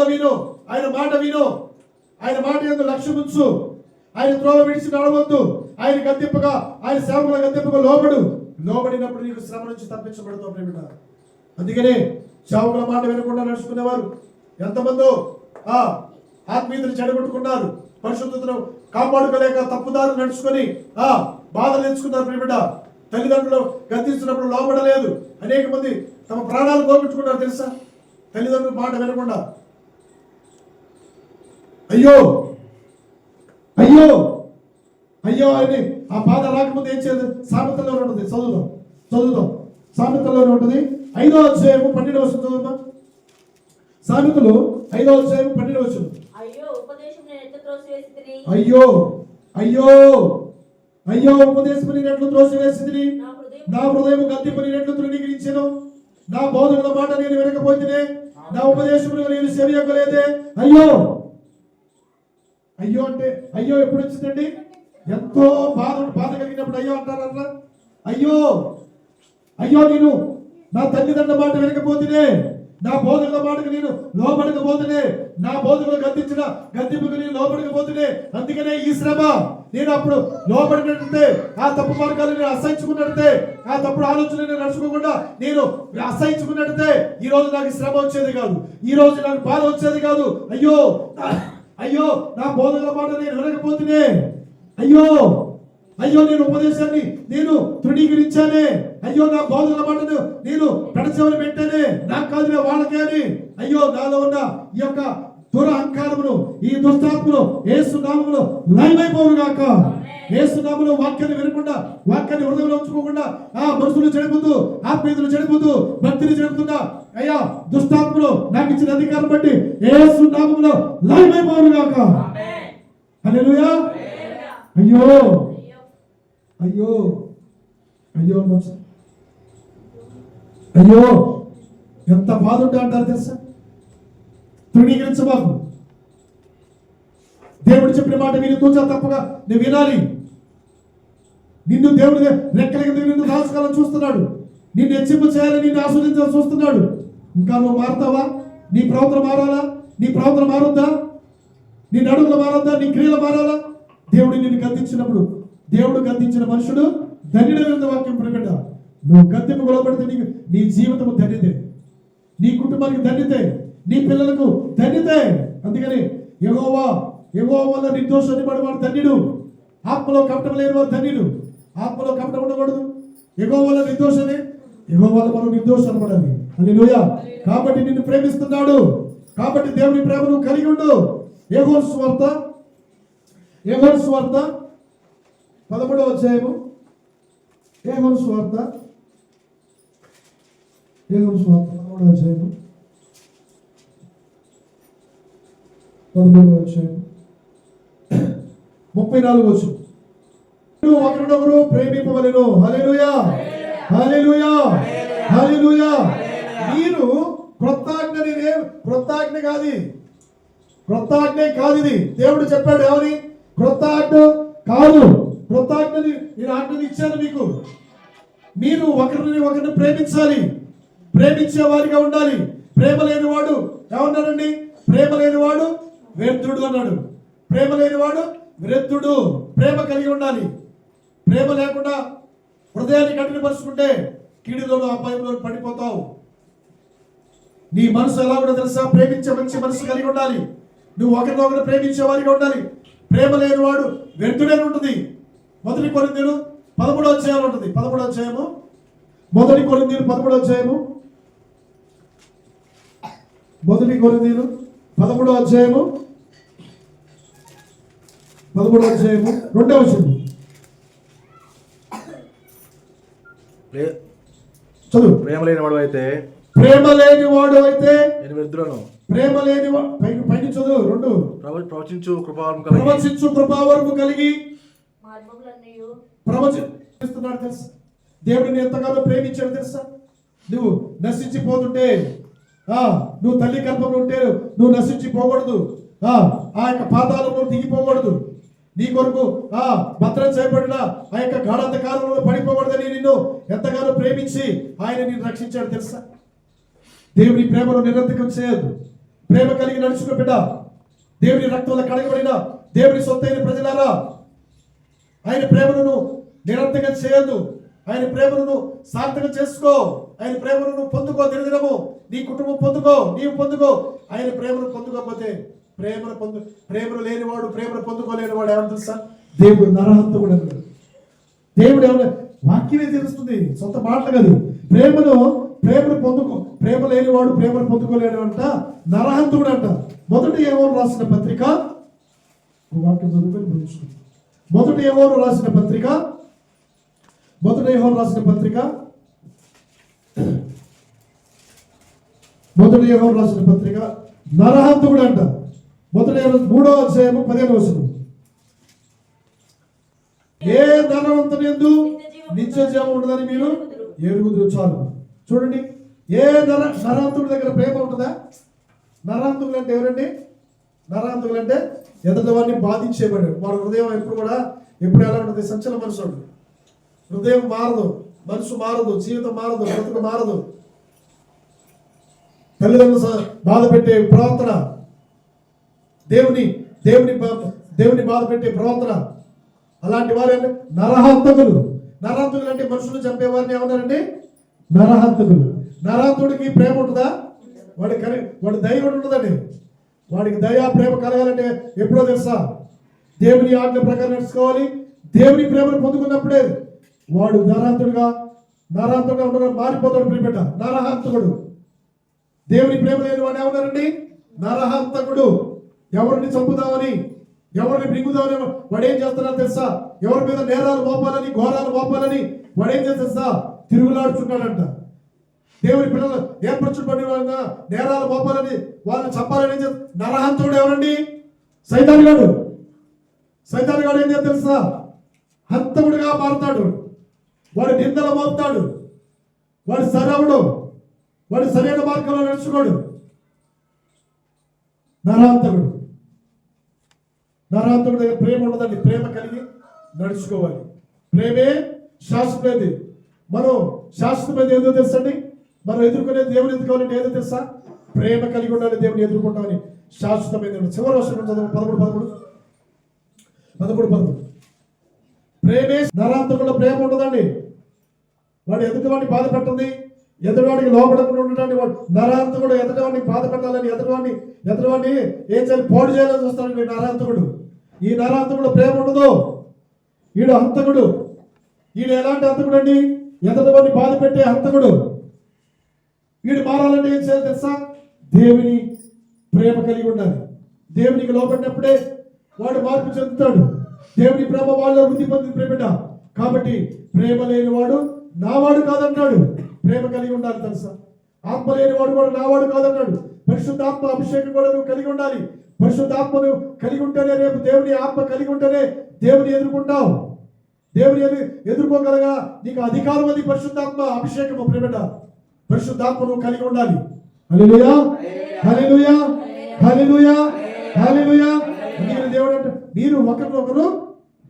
విను, ఆయన మాట విను, ఆయన మాట యందు లక్ష్యం ఉంచు, ఆయన త్రోవ విడిచి నడవద్దు, ఆయన గద్దెంపుగా, ఆయన సేవకుల గద్దెంపుగా లోబడినప్పుడు నీకు శ్రమ నుంచి తప్పించబడుతుంది. అందుకనే సేవకుల మాట వినకుండా నడుచుకునేవారు ఎంతమందో ఆత్మీయతను చెడగొట్టుకున్నారు, పరిశుద్ధతను కాపాడుకోలేక తప్పుదారు నడుచుకొని బాధలు తెచ్చుకున్నారు. ప్రియబిడ్డ, తల్లిదండ్రులు గద్దిస్తున్నప్పుడు లోబడలేదు. అనేక మంది తమ ప్రాణాలు పోగొట్టుకున్నారు తెలుసా, తల్లిదండ్రుల మాట వినకుండా. అయ్యో అయ్యో అయ్యో అని ఆ బాధ రాకముందు ఏం చేయదు. సామెతల్లోనే ఉంటుంది, చదువుదాం. సామెతల్లోనే ఉంటుంది, 5వ అధ్యాయము 12వ వచనం చదువుమా. సామెతలు 5వ అధ్యాయము 12వ వచనం. అయ్యో ఉపదేశం నేను ఎట్లా త్రోసివేసితిని, అయ్యో ఉపదేశం నేను ఎట్లా త్రోసివేసితిని, నా హృదయం గద్దింపు నేను ఎట్లా తృణీకరించెను, నా బోధకుల మాట నేను వినకపోతేనే, నా ఉపదేశములు నేను చెవియొక్కలేదే. అయ్యో అంటే అయ్యో ఎప్పుడు వచ్చిందండి? ఎంతో బాధ కలిగినప్పుడు అయ్యో అంటారన్నా. అయ్యో నేను నా తల్లిదండ్రుల మాట వినకపోతేనే, నా బోధకుల మాటకు నేను లోబడకపోతేనే, నా బోధకులు గద్దించిన గద్దింపుకు నేను లోబడకపోతేనే, అందుకనే ఈ శ్రమ. నేను అప్పుడు లోబడినట్టే, ఆ తప్పు మార్గాలు నేను అసహించుకున్నట్టే, ఆ తప్పుడు ఆలోచన నేను నడుచుకోకుండా నేను అసహించుకున్నట్టే ఈ రోజు నాకు శ్రమ వచ్చేది కాదు, ఈ రోజు నాకు బాధ వచ్చేది కాదు. అయ్యో నా బోధకుల మాట నేను వినకపోతేనే, అయ్యో నేను ఉపదేశాన్ని నేను తృణీకరించానే, అయ్యో నా బోధకుల మాటను నేను పెడచెవిన పెట్టానే, నాకు కాదులే వాళ్ళకే అని. అయ్యో నాలో ఉన్న ఈ యొక్క దురహంకారమును, ఈ దుష్టాత్మను యేసు నామములో లయమైపోవును గాక. యేసు నామములో వాక్యాన్ని వినకుండా, వాక్యాన్ని హృదయంలో ఉంచుకోకుండా మనుషులు చెడిపోతూ, ఆత్మీయులు చెడిపోతూ, భక్తిని చెడుతున్నా అయ్యా దుష్టాత్మలు నాకు ఇచ్చిన అధికారం బట్టి యేసు నామములో లయమైపోవును గాక. హల్లెలూయా. అయ్యో ఎంత బాధ ఉంటే అంటారు తెలుసా. తృణీకరించబాకు. దేవుడు చెప్పిన మాట విని తూచా తప్పగా నువ్వు వినాలి. నిన్ను దేవుడు రెక్కల కింద నిన్ను దాచుకోవాలని చూస్తున్నాడు, నిన్ను హెచ్చింపు చేయాలని, నిన్ను ఆస్వాదించాలని చూస్తున్నాడు. ఇంకా నువ్వు మారుతావా? నీ ప్రవర్తన మారాలా? నీ ప్రవర్తన మారుద్దా? నీ నడుములు మారద్దా? నీ క్రియలు మారాలా? దేవుడు నిన్ను గద్దించినప్పుడు, దేవుడు గద్దించిన మనుషుడు ధన్యుడైన వాక్యం ప్రకట. నువ్వు గద్దెంపు గొడవపడితే నీ జీవితము ధన్యతే, నీ కుటుంబానికి ధన్యతే, నీ పిల్లలకు ధన్యతే. అందుకని యెహోవా వల్ల నిర్దోషాన్ని పడేవాడు ధన్యుడు, ఆత్మలో కపటం లేని వాడు ధన్యుడు. ఆత్మలో కపటం ఉండకూడదు. యెహోవా వల్ల నిర్దోషమే, యెహోవా వల్ల మనం నిర్దోషాన్ని పడాలి. హల్లెలూయా. కాబట్టి నిన్ను ప్రేమిస్తున్నాడు, కాబట్టి దేవుని ప్రేమ నువ్వు కలిగి ఉండు. యోహాను సువార్త 13వ అధ్యాయము. యోహాను సువార్త 13వ అధ్యాయము 34వ వచనం. ఒకరినొకరు ప్రేమింపవలెను. హల్లెలూయా, హల్లెలూయా, హల్లెలూయా. మీరు క్రొత్త ఆజ్ఞే కాదు ఇది. దేవుడు చెప్పాడు ఏమని? క్రొత్త ఆజ్ఞ కాదు, క్రొత్త ఆజ్ఞని నేను ఆజ్ఞని ఇచ్చాను మీకు. మీరు ఒకరిని ప్రేమించాలి, ప్రేమించే వారిగా ఉండాలి. ప్రేమ లేనివాడు ఏమన్నాడండి? ప్రేమ లేనివాడు వ్యర్థుడు అన్నాడు. ప్రేమ లేనివాడు వ్యర్థుడు. ప్రేమ కలిగి ఉండాలి. ప్రేమ లేకుండా హృదయాన్ని కఠినపరుచుకుంటే కీడులోను అపాయంలో పడిపోతావు. నీ మనసు ఎలా కూడా తెలుసా? ప్రేమించే మంచి మనసు కలిగి ఉండాలి. నువ్వు ఒకరినొకరు ప్రేమించే వారిగా ఉండాలి. ప్రేమ లేనివాడు వ్యర్థుడే ఉంటుంది. 1 కొరింథీయులు 13వ అధ్యాయం ఉంటుంది. 13వ అధ్యాయము 1 కొరింథీయులు 13వ అధ్యాయము 1 కొరింథీయులు 13వ అధ్యాయము 2వ వచనం చదువు. ప్రేమ లేనివాడు అయితే నేను వ్యర్థులను. ప్రేమ లేని పైకి చదువు. 2 ప్రవచించు కృపావరము కలిగి ప్రవచిస్తున్నాడు తెలుసా. దేవుడిని ఎంతగానో ప్రేమించాడు తెలుసా. నువ్వు నశించిపోతుంటే నువ్వు తల్లి గర్భంలో ఉంటే నువ్వు నశించిపోకూడదు. ఆ యొక్క పాతాళంలో దిగిపోకూడదు. నీ కొరకు భద్రం చేయబడిన ఆ యొక్క గాఢాంధకారంలో పడిపోకూడదని నిన్ను ఎంతగానో ప్రేమించి ఆయన నిన్ను రక్షించాడు తెలుసా. దేవుని ప్రేమను నిరర్థకం చేయదు. ప్రేమ కలిగి నడుచుకో బిడ్డ. దేవుని రక్తంలో కడగబడిన దేవుని సొత్తైన ప్రజలారా, ఆయన ప్రేమను నిరర్థకం చేయొద్దు. ఆయన ప్రేమను సార్థకం చేసుకో. ఆయన ప్రేమను పొందుకో. దినదినము నీ కుటుంబం పొందుకో, నీవు పొందుకో. ఆయన ప్రేమను పొందుకోకపోతే ప్రేమను లేనివాడు, ప్రేమను పొందుకోలేనివాడు ఏమని తెలుసా? దేవుడు నరహంతకుడు అన్నాడు. దేవుడు ఏమన్నా వాక్యమే తెలుస్తుంది, సొంత మాటలు కాదు. ప్రేమను పొందుకో. ప్రేమ లేనివాడు ప్రేమను పొందుకోలేనివాడంట నరహంతకుడు అంట. మొదటి యోహాను రాసిన పత్రిక వాక్యం చదువుకొని ముగించుకుంటాం. మొదటి యోహాను రాసిన పత్రిక నరహంతకుడు అంట. మొదటి 3వ అధ్యాయము 15వ వచనం. ఏ నరహంతుని యందు నిత్య జీవం ఉండదని మీరు ఎరుగుదురు. చాలు చూడండి, ఏ నరహంతుడి దగ్గర ప్రేమ ఉంటుందా? నరహంతులు అంటే ఎవరండి? నరహంతులు అంటే ఎదుటివాడిని బాధించేవాడు. వాడు హృదయం ఎప్పుడు ఎలా ఉంటుంది? సంచలన మనుషుడు. హృదయం మారదు, మనసు మారదు, జీవితం మారదు, బ్రతుకు మారదు. తల్లిదండ్రులు బాధ పెట్టే ప్రవర్తన, దేవుని బాధ పెట్టే ప్రవర్తన, అలాంటి వారు నరహంతకులు. నరహంతకులు అంటే మనుషులు చంపేవారిని ఏమన్నారండి? నరహంతకులు. నరహంతుడికి ప్రేమ ఉంటుందా? వాడి దయ ఉంటుందండి. వాడికి దయా ప్రేమ కలగాలంటే ఎప్పుడో తెలుసా? దేవుని ఆజ్ఞ ప్రకారం నడుచుకోవాలి. దేవుని ప్రేమను పొందుకున్నప్పుడే వాడు నరహంతుడుగా మారిపోతాడు. ప్రియబిడ్డ, నరహంతకుడు. దేవుని ప్రేమ లేని వాడు ఏమన్నారండి? నరహంతకుడు. ఎవరిని చంపుదామని, ఎవరిని మింగుదామని వాడు ఏం చేస్తున్నాడు తెలుసా? ఎవరి మీద నేరాలు మోపాలని, ఘోరాలు మోపాలని వాడు ఏం చేస్తా? తిరుగులాడుచున్నాడంట. దేవుని పిల్లలు ఏర్పరచుబడిన వాళ్ళ నేరాలు మోపాలని, వాళ్ళని చంపాలని నరహంతుడు ఎవరండి? సైతాన్ గాడు ఏం చేస్తా తెలుసా? హంతకుడిగా మారుతాడు. వాడు నిందలు మోపుతాడు. వాడు సరవుడు. వాడు సరైన మార్గంలో నడుచుకోడు. నరహంతకుడు దగ్గర ప్రేమ ఉండదండి. ప్రేమ కలిగి నడుచుకోవాలి. ప్రేమే శాశ్వతమైనది. మనం శాశ్వతమైనది ఏదో తెలుసండి. మనం ఎదుర్కొనేది దేవుని ఎదుర్కోవాలంటే ఏదో తెలుసా? ప్రేమ కలిగి ఉండాలి. దేవుని ఎదుర్కొంటామని శాశ్వతమైనది. చివరి వర్షం చదువు 13. ప్రేమే నరహంతకుల ప్రేమ ఉండదండి. వాడు ఎదుటివాడిని బాధ పెట్టండి, ఎదుటివాడికి లోపడకుండా ఉండటాన్ని వాడు నరహంతకుడు. ఎదుటివాడిని బాధ పెట్టాలని, ఎదుటివాడిని ఏం చేయాలి? పోటు చేయాలని చూస్తాడు నరహంతకుడు. ఈ నరహంతకుడు ప్రేమ ఉండదు. ఈడు హంతకుడు. ఈడు ఎలాంటి హంతకుడు అండి? ఎదుటివాడిని బాధ పెట్టే హంతకుడు. వీడు మారాలంటే ఏం చేయాలి తెలుసా? దేవుని ప్రేమ కలిగి ఉండాలి. దేవునికి లోపడినప్పుడే వాడు మార్పు చెందుతాడు. దేవుని ప్రేమ వాళ్ళ వృద్ధి పొందింది ప్రేమిట. కాబట్టి ప్రేమ లేని వాడు నావాడు కాదన్నాడు. ప్రేమ కలిగి ఉండాలి తెలుసా? ఆత్మ లేని వాడు కూడా నావాడు కాదన్నాడు. పరిశుద్ధాత్మ అభిషేకం కూడా నువ్వు కలిగి ఉండాలి. పరిశుద్ధాత్మను కలిగి ఉంటేనే, రేపు దేవుని ఆత్మ కలిగి ఉంటేనే దేవుని ఎదుర్కొంటావు. దేవుని ఎదుర్కోగలగా నీకు అధికారం అది పరిశుద్ధాత్మ అభిషేకము ప్రేమిట. పరిశుద్ధాత్మను కలిగి ఉండాలి. హల్లెలూయా, హల్లెలూయా, హల్లెలూయా, హల్లెలూయా. దేవుడు అంటే మీరు ఒకరినొకరు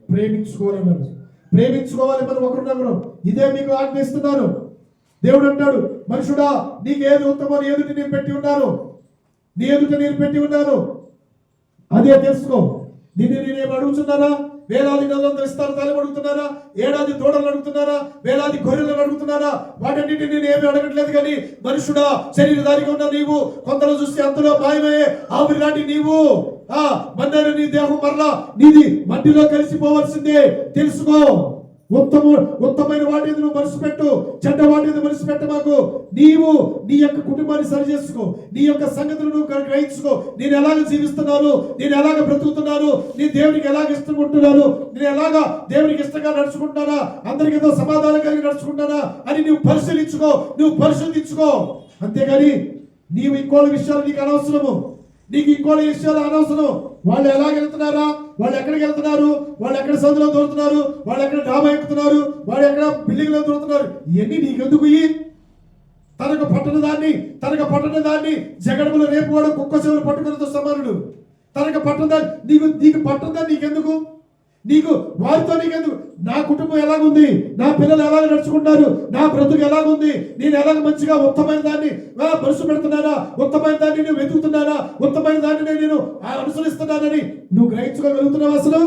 ప్రేమించుకోవాలన్నాడు. ప్రేమించుకోవాలి మనం ఒకరినొకరు. ఇదే మీకు ఆజ్ఞిస్తున్నాను. దేవుడు అంటాడు, మనుషుడా నీకు ఏది ఉత్తమో నీ ఎదుట నేను పెట్టి ఉన్నాను, అదే తెలుసుకో. నేనేం అడుగుతున్నానా? వేలాది నదులను విస్తారతాలు అడుగుతున్నారా? ఏడాది దూడలను అడుగుతున్నారా? వేలాది గొర్రెలను అడుగుతున్నారా? వాటన్నిటిని నేను ఏమి అడగట్లేదు. కానీ మనుషుడా, శరీరధారిగా ఉన్న నీవు కొందరు చూస్తే అంతలో మాయమయ్యే ఆవిరి లాంటి నీవు మన్నాడు నీ దేహం మరలా నీది మట్టిలో కలిసిపోవలసిందే. తెలుసుకో. ఉత్తమైన వాటి నువ్వు మనసు పెట్టు, చెడ్డ వాటి మనసు పెట్టమాకు. నీవు నీ యొక్క కుటుంబాన్ని సరి చేసుకో. నీ యొక్క సంగతులు నువ్వు గ్రహించుకో. నేను ఎలాగ జీవిస్తున్నాను, నేను ఎలాగ బ్రతుకుతున్నాను, నీ దేవునికి ఎలాగ ఇష్టకుంటున్నాను, నేను ఎలాగ దేవునికి ఇష్టంగా నడుచుకుంటున్నానా, అందరికి ఏదో సమాధానం కలిగి నడుచుకుంటానా అని నువ్వు పరిశీలించుకో. అంతేగాని నీవు ఇంకోళ్ళ విషయాలు నీకు అనవసరము. నీకు ఇంకోళ్ళ విషయాలు అనవసరం. వాళ్ళు ఎలాగ వెళ్తున్నారా, వాళ్ళు ఎక్కడికి వెళ్తున్నారు, వాళ్ళు ఎక్కడ సందులో దొరుకుతున్నారు, వాళ్ళు ఎక్కడ డాబా ఎక్కుతున్నారు, వాళ్ళు ఎక్కడ బిల్డింగ్ లో దొరుకుతున్నారు, ఇవన్నీ నీకెందుకు? తనకు పట్టణ దాన్ని జగడములు రేపువాడు కుక్క చెవులు పట్టుకున్నతో సమానుడు. తనకు పట్టణ నీకు పట్టణ నీకెందుకు? నీకు వారితో నీకెందుకు? నా కుటుంబం ఎలాగుంది, నా పిల్లలు ఎలాగ నడుచుకుంటారు, నా బ్రతుకు ఎలాగుంది, నేను ఎలాగ మంచిగా ఉత్తమైన దాన్ని మనసు పెడుతున్నానా, ఉత్తమైన దాన్ని నేను వెతుకుతున్నానా, ఉత్తమైన దాన్ని నేను అనుసరిస్తున్నానని నువ్వు గ్రహించుకోగలుగుతున్నావు? అసలు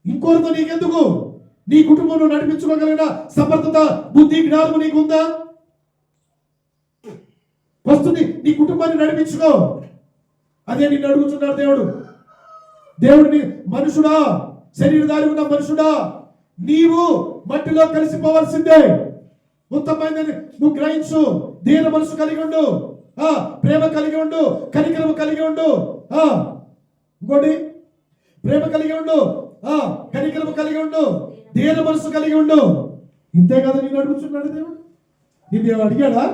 ఇంకోరితో నీకెందుకు? నీ కుటుంబం నువ్వు నడిపించుకోగలిగిన సమర్థత, బుద్ధి, జ్ఞానము నీకుందా? వస్తుంది, నీ కుటుంబాన్ని నడిపించుకో. అదే నిన్ను అడుగుతున్నాడు దేవుడు. దేవుడిని, మనుషుడా, శరీరధారి ఉన్న మనుషుడా, నీవు మట్టిలో కలిసిపోవాల్సిందే. ఉత్తమమైనది నువ్వు గ్రహించు. దీన మనసు కలిగి ఉండు, ప్రేమ కలిగి ఉండు, కనికరము కలిగి ఉండు. ఇంకోటి, ప్రేమ కలిగి ఉండు, కనికరము కలిగి ఉండు, దీన మనసు కలిగి ఉండు. ఇంతే కదా నిన్ను అడుగుతున్నాడు దేవుడు. నిన్ను అడిగాడా?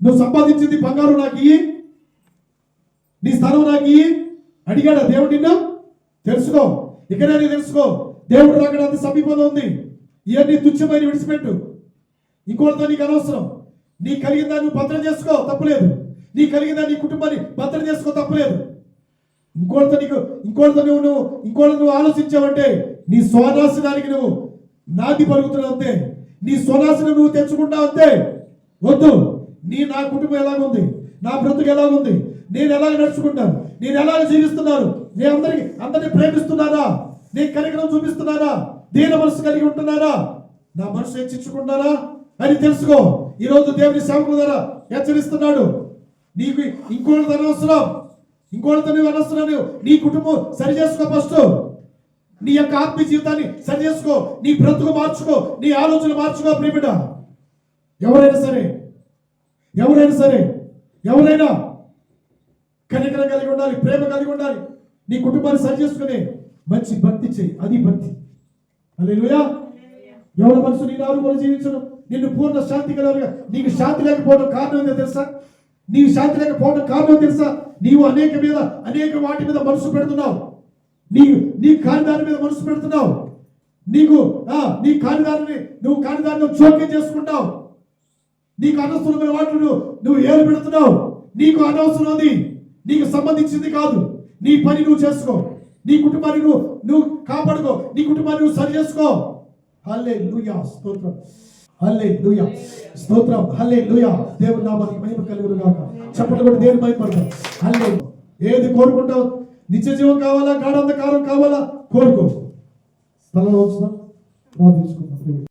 నువ్వు సంపాదించింది బంగారు నాకు ఇయ్యి, నీ స్థలం నాకు ఇయ్యి అడిగాడా దేవుడు నిన్ను? తెలుసుకో, ఇక్కడే తెలుసుకో. దేవుడు రాకడ అంత సమీపంలో ఉంది. ఇవన్నీ తుచ్చమైన విడిచిపెట్టు. ఇంకోటితో నీకు అనవసరం. నీ కలిగిన దాన్ని నువ్వు భద్రం చేసుకో, తప్పులేదు. నీ కలిగిన నీ కుటుంబాన్ని భద్రం చేసుకో, తప్పులేదు. ఇంకోటితో నువ్వు ఆలోచించావంటే నీ స్వనాశనానికి నువ్వు నాది పలుకుతున్నావు అంతే. నీ స్వనాశనం నువ్వు తెచ్చుకుంటావు అంతే. వద్దు. నా కుటుంబం ఎలాగుంది, నా బ్రతుకు ఎలాగుంది, నేను ఎలాగ నడుచుకుంటాను, నేను ఎలాగ జీవిస్తున్నాను, నేను అందరినీ ప్రేమిస్తున్నానా, నేను కనికరం చూపిస్తున్నానా, దీన మనసు కలిగి ఉంటున్నానా, నా మనసు హెచ్చించుకుంటానా అని తెలుసుకో. ఈరోజు దేవుని సేవకుల ద్వారా హెచ్చరిస్తున్నాడు. నీకు ఇంకోటితో నువ్వు అనవసరం. నీ కుటుంబం సరి చేసుకో. ఫస్ట్ నీ యొక్క ఆత్మీయ జీవితాన్ని సరి చేసుకో. నీ బ్రతుకు మార్చుకో, నీ ఆలోచన మార్చుకో. ప్రియబిడ్డ, ఎవరైనా కనికరం కలిగి ఉండాలి, ప్రేమ కలిగి ఉండాలి. నీ కుటుంబాన్ని సరి చేసుకుని మంచి భక్తి చేయి. అది భక్తి. హల్లెలూయా. ఎవరి మనసు నీ నాలుగు జీవించడం, నిన్ను పూర్ణ శాంతి కలవగా. నీకు శాంతి లేకపోవడం కారణం ఏంటో తెలుసా? నీకు శాంతి లేకపోవడం కారణం తెలుసా? నీవు అనేక వాటి మీద మనసు పెడుతున్నావు. నీ కార్యదారి మీద మనసు పెడుతున్నావు. నీ కార్యదారిని జోక్యం చేసుకుంటావు. నీకు అనవసరమైన వాటిని నువ్వు ఏలు పెడుతున్నావు. నీకు అనవసరం, అది నీకు సంబంధించింది కాదు. నీ పని నువ్వు చేసుకో. నీ కుటుంబాన్ని నువ్వు కాపాడుకో. నీ కుటుంబాన్ని నువ్వు సరి చేసుకో. హల్లెలూయా, స్తోత్రం. హల్లెలూయా, స్తోత్రం. హల్లెలూయా. దేవుని నామానికి మహిమ కలుగును గాక. చప్పట్లు కొట్టి దేవుని మహిమపడతాం. హల్లెలూయా. ఏది కోరుకుంటావు? నిత్య జీవం కావాలా, గాఢాంధకారం కావాలా? కోరుకో. స్థలంలో ప్రార్థించుకుందాం.